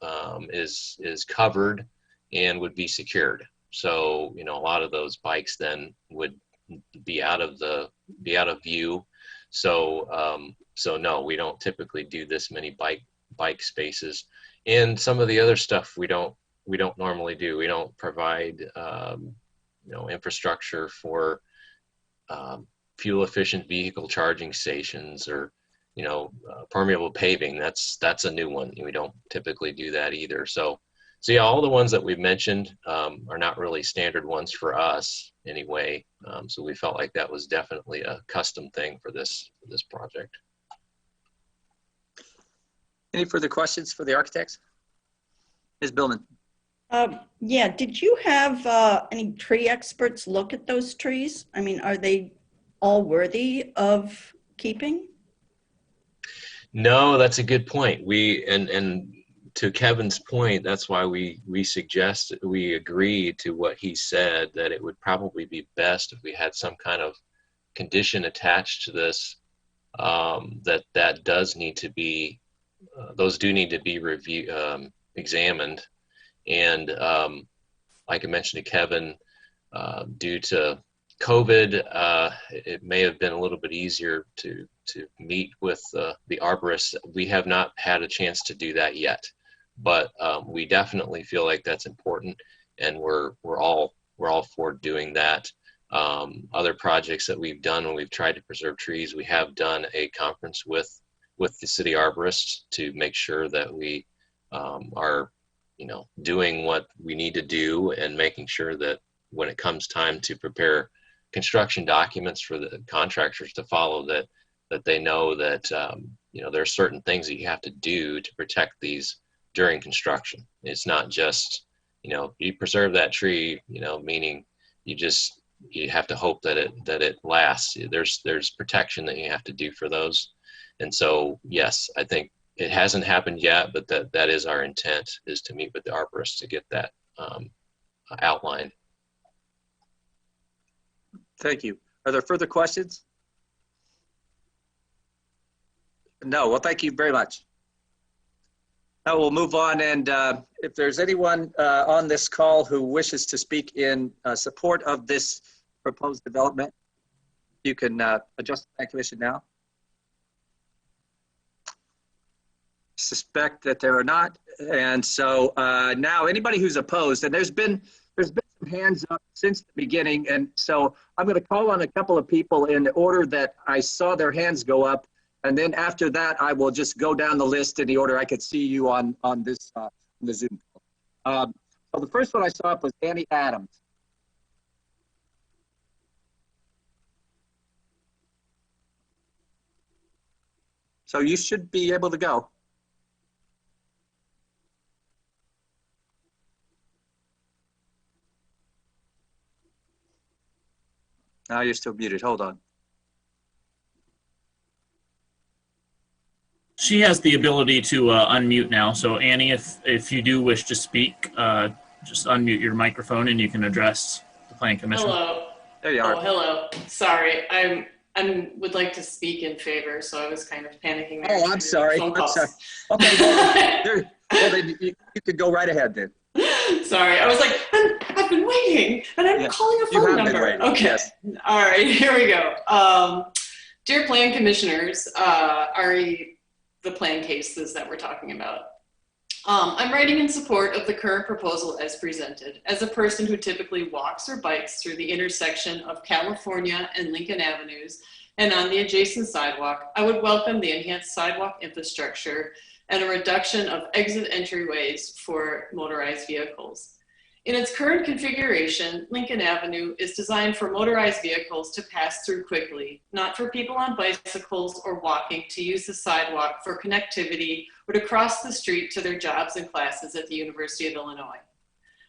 is covered and would be secured. So, you know, a lot of those bikes then would be out of view. So no, we don't typically do this many bike spaces. And some of the other stuff we don't normally do. We don't provide you know, infrastructure for fuel efficient vehicle charging stations, or you know, permeable paving. That's a new one. We don't typically do that either. So yeah, all the ones that we've mentioned are not really standard ones for us anyway. So we felt like that was definitely a custom thing for this project. Any further questions for the architects? Ms. Billman? Yeah, did you have any tree experts look at those trees? I mean, are they all worthy of keeping? No, that's a good point. We and to Kevin's point, that's why we agreed to what he said, that it would probably be best if we had some kind of condition attached to this, that does need to be, those do need to be examined. And like I mentioned to Kevin, due to COVID, it may have been a little bit easier to meet with the arborists. We have not had a chance to do that yet, but we definitely feel like that's important, and we're all for doing that. Other projects that we've done when we've tried to preserve trees, we have done a conference with the city arborists to make sure that we are, you know, doing what we need to do, and making sure that when it comes time to prepare construction documents for the contractors to follow, that they know that you know, there are certain things that you have to do to protect these during construction. It's not just, you know, you preserve that tree, you know, meaning you have to hope that it lasts. There's protection that you have to do for those. And so yes, I think It hasn't happened yet, but that is our intent, is to meet with the arborists to get that outlined. Thank you. Are there further questions? No. Well, thank you very much. Now we'll move on, and if there's anyone on this call who wishes to speak in support of this proposed development, you can adjust the plan commission now. Suspect that there are not, and so now anybody who's opposed, and there's been some hands up since the beginning, and so I'm going to call on a couple of people in the order that I saw their hands go up. And then after that, I will just go down the list in the order I could see you on this the Zoom call. So the first one I saw up was Annie Adams. So you should be able to go. Now you're still muted. Hold on. She has the ability to unmute now. So Annie, if you do wish to speak, just unmute your microphone and you can address the Plan Commission. Hello. There you are. Oh, hello. Sorry, I would like to speak in favor, so I was kind of panicking. Oh, I'm sorry. I'm sorry. Okay, well, then you could go right ahead then. Sorry, I was like, I've been waiting, and I'm calling a phone number. Okay. Yes. All right, here we go. Dear Plan Commissioners, the plan cases that we're talking about. I'm writing in support of the current proposal as presented. As a person who typically walks or bikes through the intersection of California and Lincoln Avenues and on the adjacent sidewalk, I would welcome the enhanced sidewalk infrastructure and a reduction of exit entryways for motorized vehicles. In its current configuration, Lincoln Avenue is designed for motorized vehicles to pass through quickly, not for people on bicycles or walking to use the sidewalk for connectivity or to cross the street to their jobs and classes at the University of Illinois.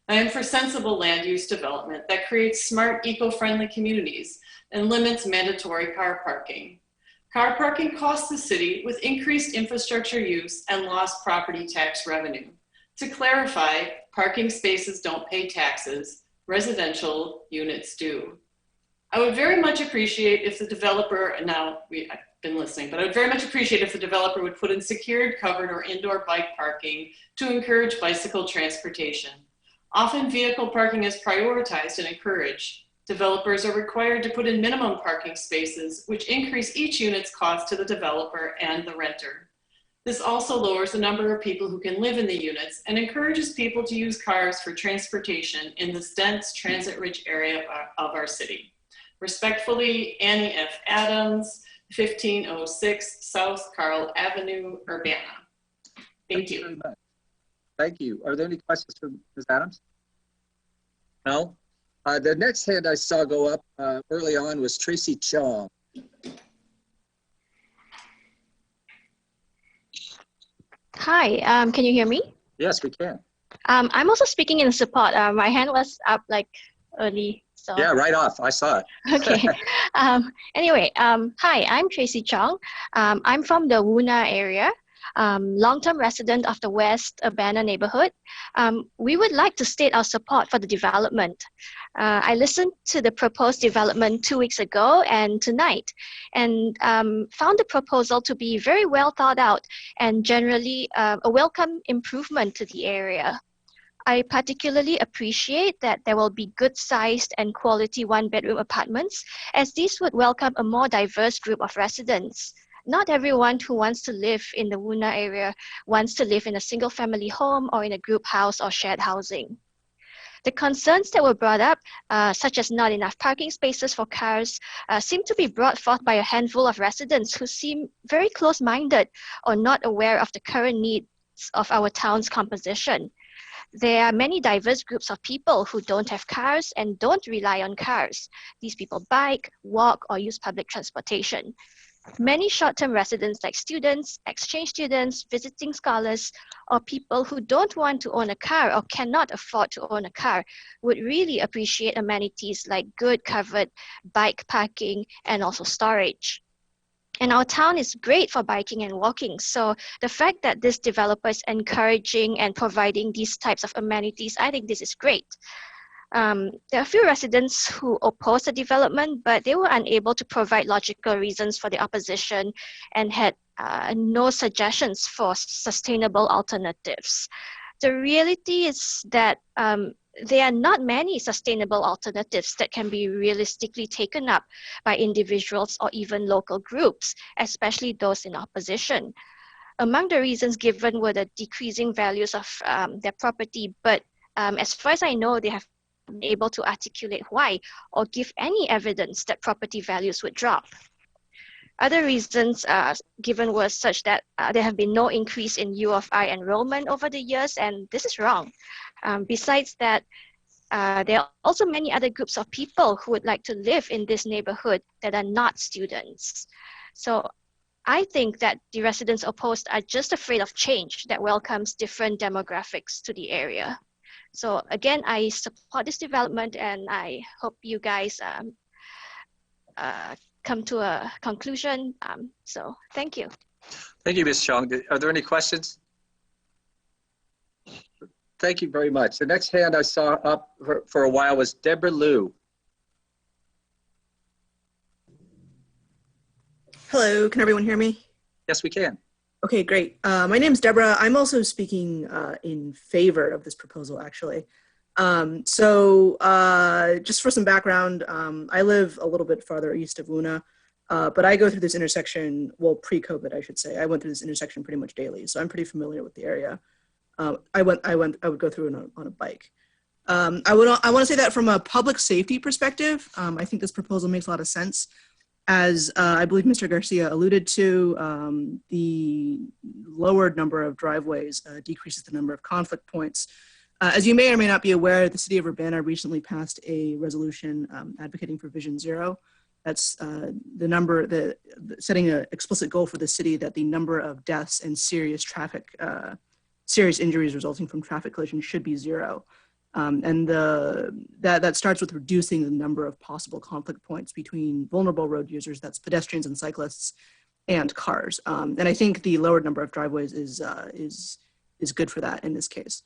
I am for sensible land use development that creates smart, eco-friendly communities and limits mandatory car parking. Car parking costs the city with increased infrastructure use and lost property tax revenue. To clarify, parking spaces don't pay taxes, residential units do. I would very much appreciate if the developer, and now I've been listening, but I would very much appreciate if the developer would put in secured, covered, or indoor bike parking to encourage bicycle transportation. Often vehicle parking is prioritized and encouraged. Developers are required to put in minimum parking spaces, which increase each unit's cost to the developer and the renter. This also lowers the number of people who can live in the units and encourages people to use cars for transportation in this dense, transit-rich area of our city. Respectfully, Annie F. Adams, 1506 South Carl Avenue, Urbana. Thank you. Very much. Thank you. Are there any questions for Ms. Adams? No? The next hand I saw go up early on was Tracy Chong. Hi, can you hear me? Yes, we can. I'm also speaking in support. My hand was up like early. So. Yeah, right off. I saw it. Okay. Anyway, hi, I'm Tracy Chong. I'm from the Woona area, long-term resident of the West Urbana neighborhood. We would like to state our support for the development. I listened to the proposed development 2 weeks ago and tonight, and found the proposal to be very well thought out and generally a welcome improvement to the area. I particularly appreciate that there will be good-sized and quality one-bedroom apartments, as these would welcome a more diverse group of residents. Not everyone who wants to live in the Woona area wants to live in a single-family home or in a group house or shared housing. The concerns that were brought up, such as not enough parking spaces for cars, seem to be brought forth by a handful of residents who seem very close-minded or not aware of the current needs of our town's composition. There are many diverse groups of people who don't have cars and don't rely on cars. These people bike, walk, or use public transportation. Many short-term residents like students, exchange students, visiting scholars, or people who don't want to own a car or cannot afford to own a car would really appreciate amenities like good covered bike parking and also storage. And our town is great for biking and walking. So the fact that this developer is encouraging and providing these types of amenities, I think this is great. There are a few residents who oppose the development, but they were unable to provide logical reasons for the opposition and had no suggestions for sustainable alternatives. The reality is that there are not many sustainable alternatives that can be realistically taken up by individuals or even local groups, especially those in opposition. Among the reasons given were the decreasing values of their property, but as far as I know, they have been able to articulate why or give any evidence that property values would drop. Other reasons given were such that there have been no increase in U of I enrollment over the years, and this is wrong. Besides that, there are also many other groups of people who would like to live in this neighborhood that are not students. So I think that the residents opposed are just afraid of change that welcomes different demographics to the area. So again, I support this development, and I hope you guys come to a conclusion. So thank you. Thank you, Ms. Chung. Are there any questions? Thank you very much. The next hand I saw up for a while was Deborah Liu. Hello, can everyone hear me? Yes, we can. Okay, great. My name is Deborah. I'm also speaking in favor of this proposal, actually. Just for some background, I live a little bit farther east of Wuna, but I go through this intersection, well, pre-COVID, I should say. I went through this intersection pretty much daily, so I'm pretty familiar with the area. I would go through it on a bike. I want to say that from a public safety perspective, I think this proposal makes a lot of sense. As I believe Mr. Garcia alluded to, the lowered number of driveways decreases the number of conflict points. As you may or may not be aware, the city of Urbana recently passed a resolution advocating for Vision Zero. That's setting an explicit goal for the city that the number of deaths and serious injuries resulting from traffic collisions should be zero. That starts with reducing the number of possible conflict points between vulnerable road users, that's pedestrians and cyclists, and cars. And I think the lowered number of driveways is good for that in this case.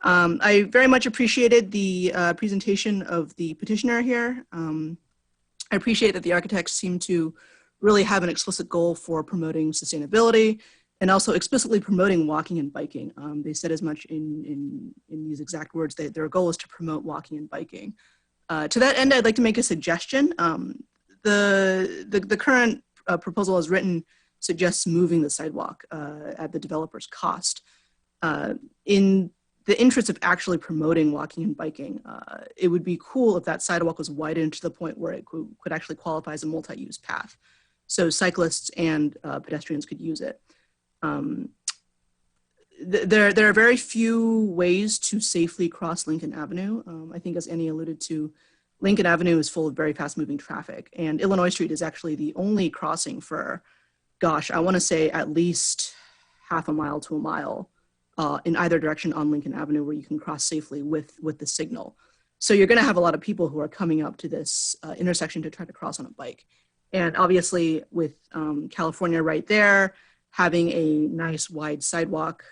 I very much appreciated the presentation of the petitioner here. I appreciate that the architects seem to really have an explicit goal for promoting sustainability and also explicitly promoting walking and biking. They said as much in these exact words, that their goal is to promote walking and biking. To that end, I'd like to make a suggestion. The current proposal as written suggests moving the sidewalk at the developer's cost. In the interest of actually promoting walking and biking, it would be cool if that sidewalk was widened to the point where it could actually qualify as a multi-use path. So cyclists and pedestrians could use it. There are very few ways to safely cross Lincoln Avenue. I think as Annie alluded to, Lincoln Avenue is full of very fast moving traffic, and Illinois Street is actually the only crossing for, gosh, I wanna say at least half a mile to a mile in either direction on Lincoln Avenue where you can cross safely with the signal. So you're gonna have a lot of people who are coming up to this intersection to try to cross on a bike. And obviously with California right there, having a nice wide sidewalk,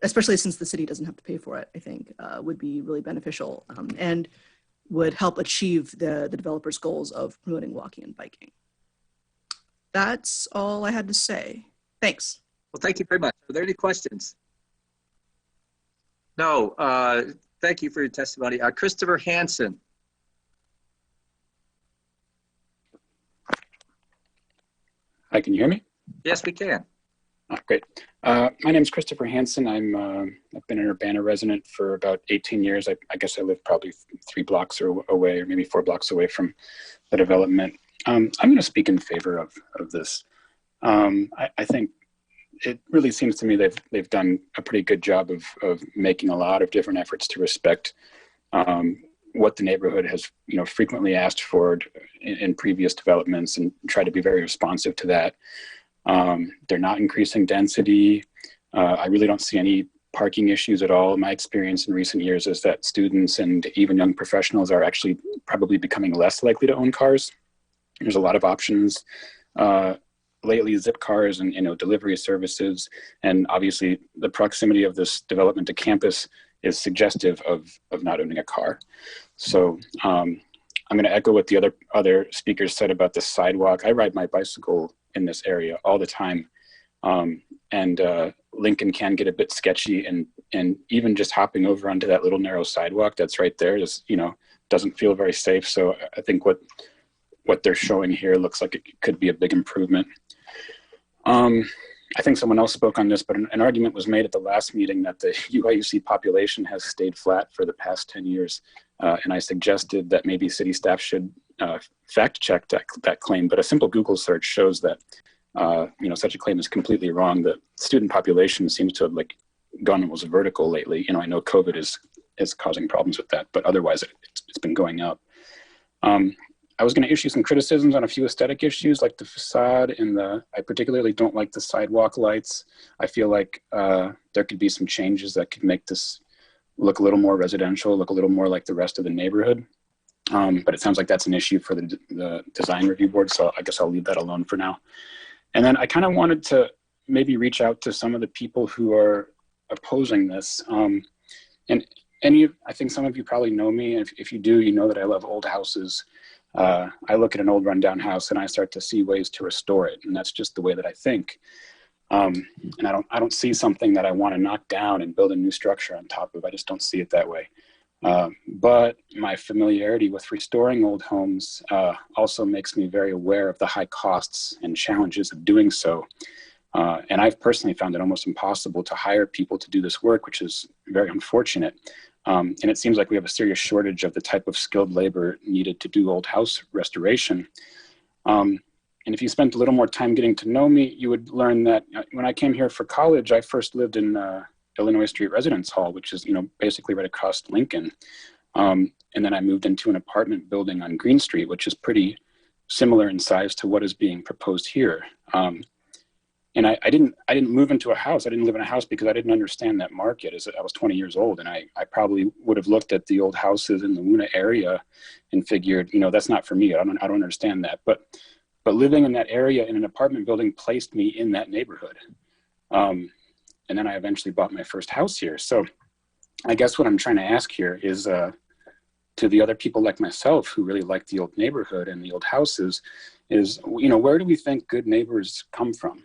especially since the city doesn't have to pay for it, I think would be really beneficial and would help achieve the developer's goals of promoting walking and biking. That's all I had to say. Thanks. Well, thank you very much. Are there any questions? No, thank you for your testimony. Christopher Hansen. Hi, can you hear me? Yes, we can. Oh, great. My name is Christopher Hansen. I've been an Urbana resident for about 18 years. I guess I live probably 3 blocks away, or maybe 4 blocks away from the development. I'm going to speak in favor of this. I think it really seems to me they've done a pretty good job of making a lot of different efforts to respect what the neighborhood has, frequently asked for in previous developments, and try to be very responsive to that. They're not increasing density. I really don't see any parking issues at all. My experience in recent years is that students and even young professionals are actually probably becoming less likely to own cars. There's a lot of options lately Zipcars and delivery services, and obviously the proximity of this development to campus is suggestive of not owning a car. So I'm going to echo what the other speakers said about the sidewalk. I ride my bicycle in this area all the time, and Lincoln can get a bit sketchy, and even just hopping over onto that little narrow sidewalk that's right there is, doesn't feel very safe. So I think what they're showing here looks like it could be a big improvement. I think someone else spoke on this, but an argument was made at the last meeting that the UIUC population has stayed flat for the past 10 years. And I suggested that maybe city staff should fact check that claim, but a simple Google search shows that such a claim is completely wrong. The student population seems to have gone almost vertical lately. I know COVID is causing problems with that, but otherwise it's been going up. I was going to issue some criticisms on a few aesthetic issues like the facade and I particularly don't like the sidewalk lights. I feel like there could be some changes that could make this look a little more residential, look a little more like the rest of the neighborhood. But it sounds like that's an issue for the design review board, so I guess I'll leave that alone for now. And then I kind of wanted to maybe reach out to some of the people who are opposing this. And I think some of you probably know me. If you do, you know that I love old houses. I look at an old rundown house and I start to see ways to restore it. And that's just the way that I think. And I don't see something that I want to knock down and build a new structure on top of. I just don't see it that way. But my familiarity with restoring old homes also makes me very aware of the high costs and challenges of doing so. And I've personally found it almost impossible to hire people to do this work, which is very unfortunate. And it seems like we have a serious shortage of the type of skilled labor needed to do old house restoration. And if you spent a little more time getting to know me, you would learn that when I came here for college, I first lived in Illinois Street Residence Hall, which is basically right across Lincoln. And then I moved into an apartment building on Green Street, which is pretty similar in size to what is being proposed here. And I didn't move into a house. I didn't live in a house because I didn't understand that market. I was 20 years old, and I probably would have looked at the old houses in the Woona area and figured, that's not for me. I don't understand that. But living in that area in an apartment building placed me in that neighborhood. And then I eventually bought my first house here. So I guess what I'm trying to ask here is to the other people like myself who really like the old neighborhood and the old houses is, where do we think good neighbors come from?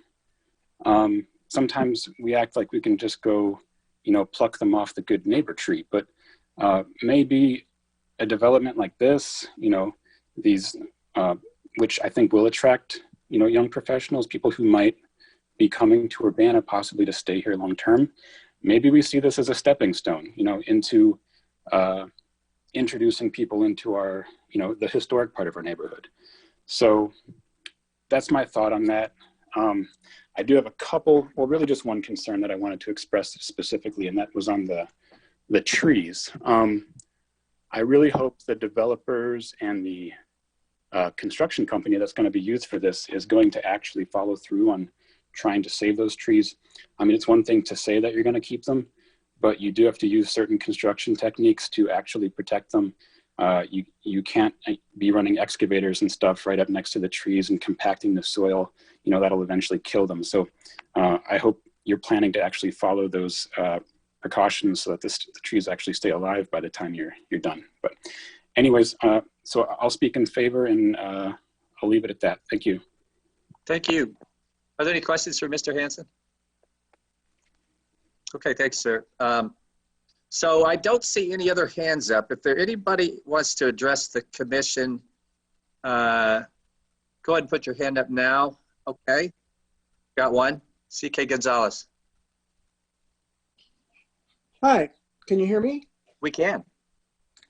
Sometimes we act like we can just go, pluck them off the good neighbor tree, but maybe a development like this, these, which I think will attract, young professionals, people who might be coming to Urbana possibly to stay here long term. Maybe we see this as a stepping stone, into introducing people into our, the historic part of our neighborhood. So that's my thought on that. I do have a couple, really just one concern that I wanted to express specifically, and that was on the trees. I really hope the developers and the construction company that's going to be used for this is going to actually follow through on trying to save those trees. I mean, it's one thing to say that you're going to keep them, but you do have to use certain construction techniques to actually protect them. You can't be running excavators and stuff right up next to the trees and compacting the soil. That'll eventually kill them. So I hope you're planning to actually follow those precautions so that the trees actually stay alive by the time you're done. But anyways, so I'll speak in favor, and I'll leave it at that. Thank you. Thank you. Are there any questions for Mr. Hansen? Okay, thanks, sir. So I don't see any other hands up. If anybody wants to address the commission, go ahead and put your hand up now. Okay, got one. CK Gonzalez. Hi, can you hear me? We can.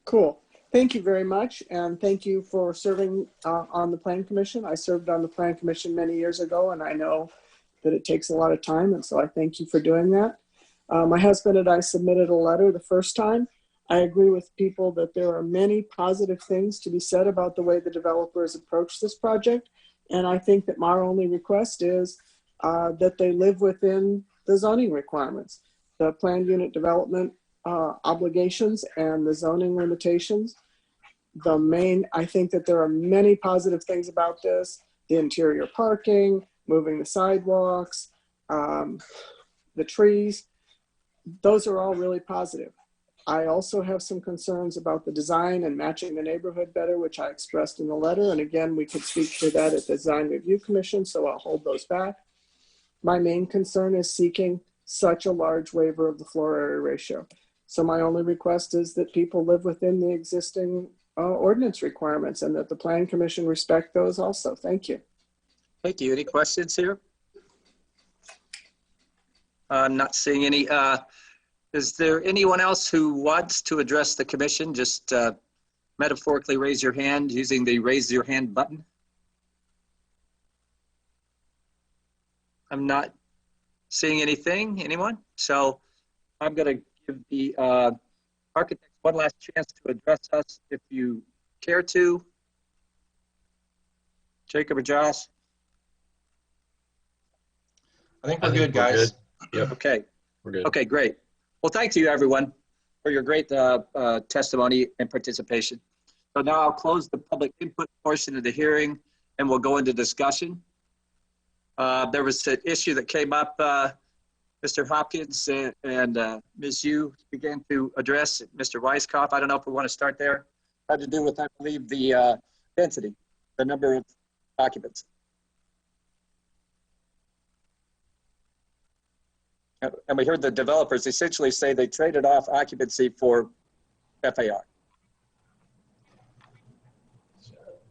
Cool. Thank you very much, and thank you for serving on the Plan Commission. I served on the Plan Commission many years ago, and I know that it takes a lot of time, and so I thank you for doing that. My husband and I submitted a letter the first time. I agree with people that there are many positive things to be said about the way the developers approach this project, and I think that my only request is that they live within the zoning requirements, the planned unit development obligations and the zoning limitations. I think that there are many positive things about this. the interior parking, moving the sidewalks, the trees. Those are all really positive. I also have some concerns about the design and matching the neighborhood better, which I expressed in the letter. And again, we could speak to that at the Design Review Commission, so I'll hold those back. My main concern is seeking such a large waiver of the floor area ratio. So my only request is that people live within the existing ordinance requirements and that the Plan Commission respect those also. Thank you. Thank you. Any questions here? I'm not seeing any. Is there anyone else who wants to address the commission? Just metaphorically raise your hand using the raise your hand button. I'm not seeing anything. Anyone? So I'm going to give the architects one last chance to address us if you care to. Jacob or Josh? I think we're good, guys. Yep. Okay. We're good. Okay, great. Well, thank you, everyone, for your great testimony and participation. So now I'll close the public input portion of the hearing, and we'll go into discussion. There was an issue that came up, Mr. Hopkins and Ms. Yu began to address. Mr. Weiskopf, I don't know if we want to start there. Had to do with, I believe, the density, the number of occupants. And we heard the developers essentially say they traded off occupancy for FAR.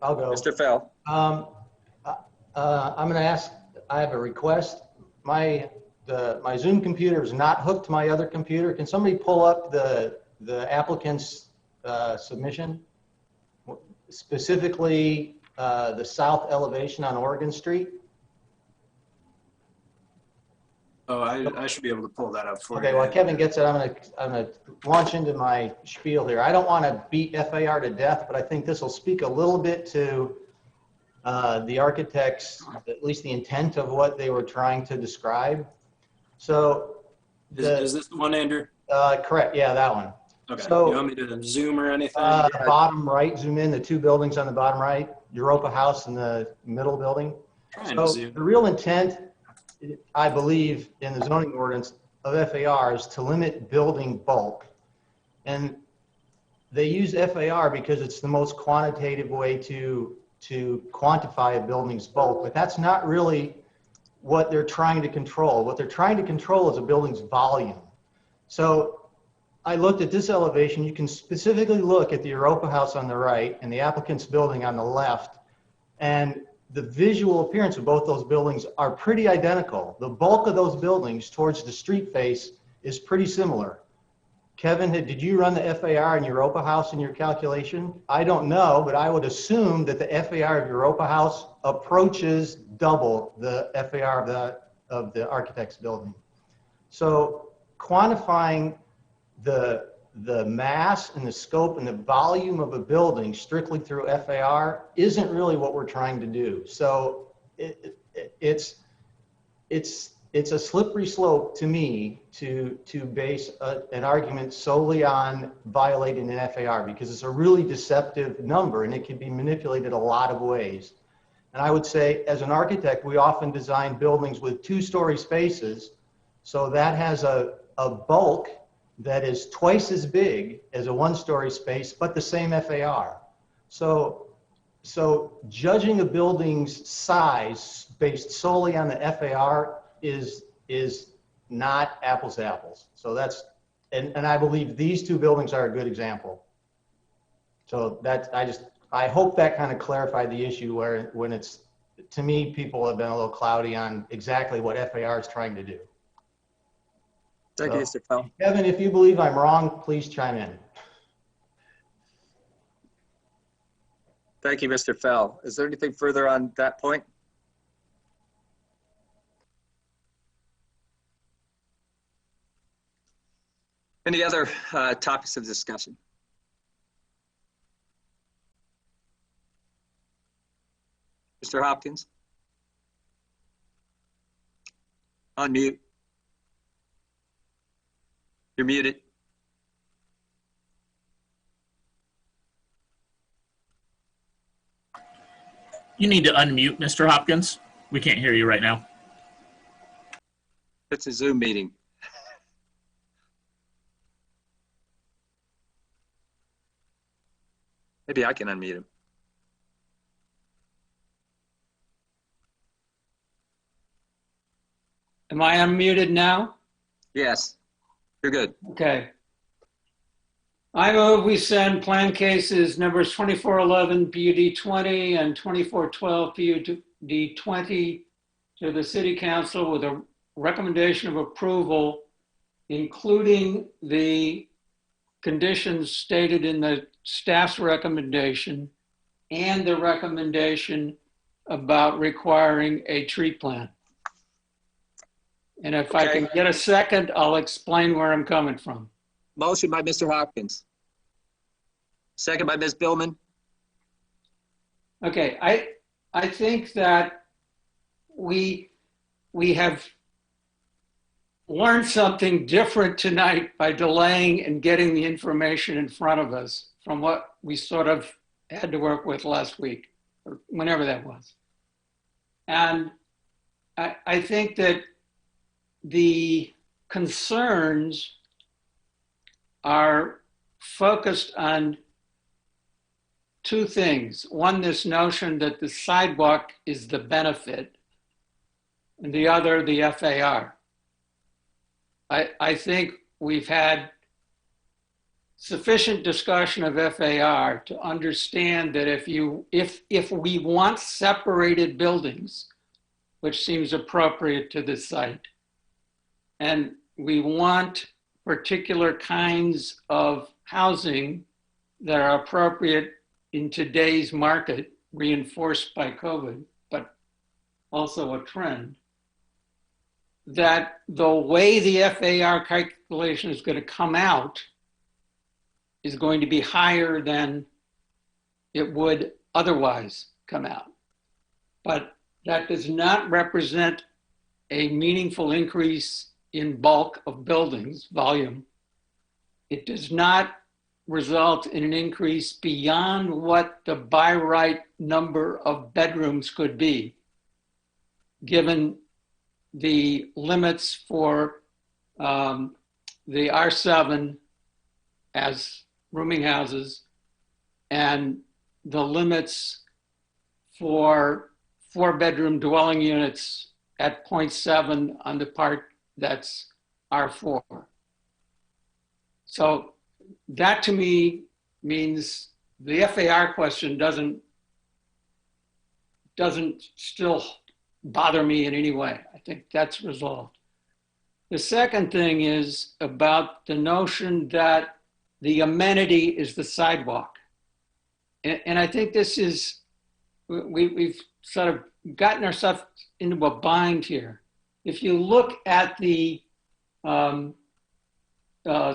I'll go. Mr. Fell. I'm going to ask, I have a request. My Zoom computer is not hooked to my other computer. Can somebody pull up the applicant's submission? Specifically, the south elevation on Oregon Street? Oh, I should be able to pull that up for you. Okay, while Kevin gets it, I'm gonna launch into my spiel here. I don't want to beat FAR to death, but I think this will speak a little bit to the architects, at least the intent of what they were trying to describe. So, is this the one, Andrew? Correct. Yeah, that one. Okay. So, you want me to zoom or anything? The bottom right, zoom in, the two buildings on the bottom right, Europa House and the middle building. So the real intent, I believe, in the zoning ordinance of FAR is to limit building bulk. And they use FAR because it's the most quantitative way to quantify a building's bulk, but that's not really what they're trying to control. What they're trying to control is a building's volume. So I looked at this elevation. You can specifically look at the Europa House on the right and the applicant's building on the left, and the visual appearance of both those buildings are pretty identical. The bulk of those buildings towards the street face is pretty similar. Kevin, did you run the FAR in Europa House in your calculation? I don't know, but I would assume that the FAR of Europa House approaches double the FAR of the architect's building. So quantifying the mass and the scope and the volume of a building strictly through FAR isn't really what we're trying to do. So it's a slippery slope to me to base an argument solely on violating an FAR, because it's a really deceptive number and it can be manipulated a lot of ways. And I would say, as an architect, we often design buildings with two-story spaces, so that has a bulk that is twice as big as a one-story space, but the same FAR. So judging a building's size based solely on the FAR is not apples to apples. So that's, and I believe these two buildings are a good example. So that's, I hope that kind of clarified the issue where when it's, to me, people have been a little cloudy on exactly what FAR is trying to do. Thank you, Mr. Fell. Kevin, if you believe I'm wrong, please chime in. Thank you, Mr. Fell. Is there anything further on that point? Any other topics of discussion? Mr. Hopkins? Unmute. You're muted. You need to unmute, Mr. Hopkins. We can't hear you right now. It's a Zoom meeting. Maybe I can unmute him. Am I unmuted now? Yes, you're good. Okay. I move we send plan cases numbers 2411 PUD 20 and 2412 PUD 20 to the City Council with a recommendation of approval, including the conditions stated in the staff's recommendation and the recommendation about requiring a tree plan. And if I can get a second, I'll explain where I'm coming from. Motion by Mr. Hopkins. Second by Ms. Billman. Okay, I think that we have learned something different tonight by delaying and getting the information in front of us from what we sort of had to work with last week, or whenever that was. And I think that the concerns are focused on two things. One, this notion that the sidewalk is the benefit, and the other, the FAR. I think we've had sufficient discussion of FAR to understand that if we want separated buildings, which seems appropriate to this site, and we want particular kinds of housing that are appropriate in today's market, reinforced by COVID, but also a trend, that the way the FAR calculation is going to come out is going to be higher than it would otherwise come out. But that does not represent a meaningful increase in bulk of buildings, volume. It does not result in an increase beyond what the by right number of bedrooms could be, given the limits for the R7 as rooming houses and the limits for 4-bedroom dwelling units at 0.7 on the part that's R4. So that to me means the FAR question doesn't still bother me in any way. I think that's resolved. The second thing is about the notion that the amenity is the sidewalk. And I think this is, we've sort of gotten ourselves into a bind here. If you look at the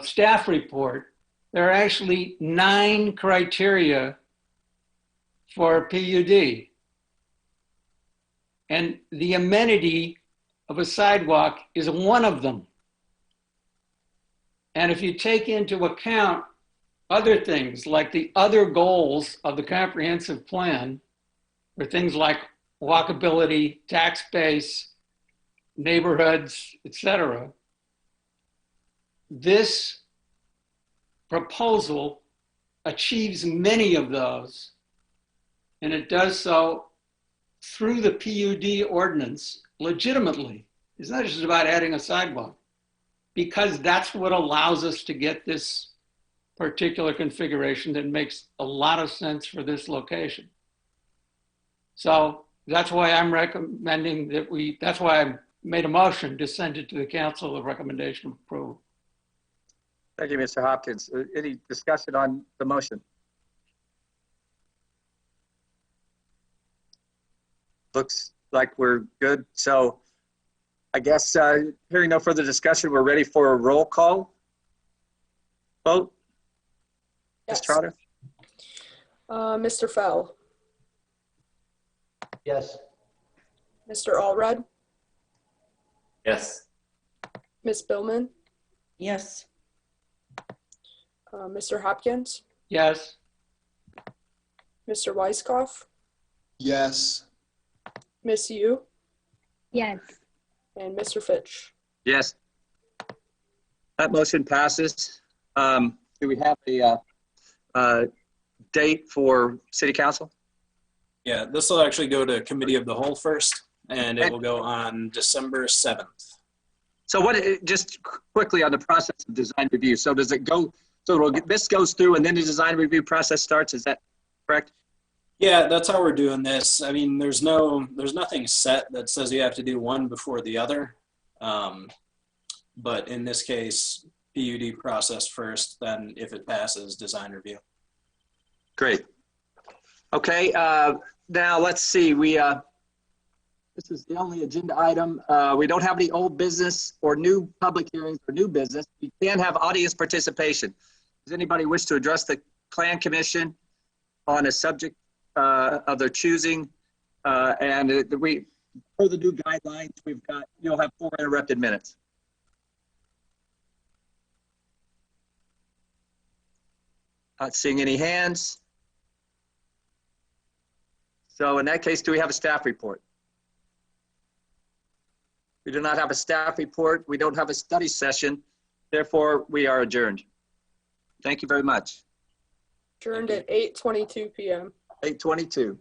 staff report, there are actually 9 criteria for PUD. And the amenity of a sidewalk is one of them. And if you take into account other things like the other goals of the comprehensive plan, for things like walkability, tax base, neighborhoods, etc., this proposal achieves many of those, and it does so through the PUD ordinance legitimately. It's not just about adding a sidewalk, because that's what allows us to get this particular configuration that makes a lot of sense for this location. So that's why I'm recommending that that's why I made a motion to send it to the council with recommendation of approval. Thank you, Mr. Hopkins. Any discussion on the motion? Looks like we're good. So I guess hearing no further discussion, we're ready for a roll call vote. Yes. Ms. Trotter? Mr. Fell, Yes. Mr. Allred, Yes. Ms. Billman, Yes. Mr. Hopkins, Yes. Mr. Weiskopf, Yes. Miss Yu, Yes. and Mr. Fitch. Yes. That motion passes. Do we have a date for city council? Yeah, this will actually go to committee of the whole first, and it will go on December 7th. So what, just quickly on the process of design review. So does it go, so this goes through and then the design review process starts, is that correct? Yeah, that's how we're doing this. I mean, there's nothing set that says you have to do one before the other. But in this case, PUD process first, then if it passes, design review. Great. Okay, now let's see. This is the only agenda item. We don't have any old business or new public hearings or new business. We can have audience participation. Does anybody wish to address the Plan Commission on a subject of their choosing? And per the new guidelines, you'll have 4 interrupted minutes. Not seeing any hands. So in that case, do we have a staff report? We do not have a staff report. We don't have a study session. Therefore, we are adjourned. Thank you very much. Adjourned at 8:22 p.m. 8:22.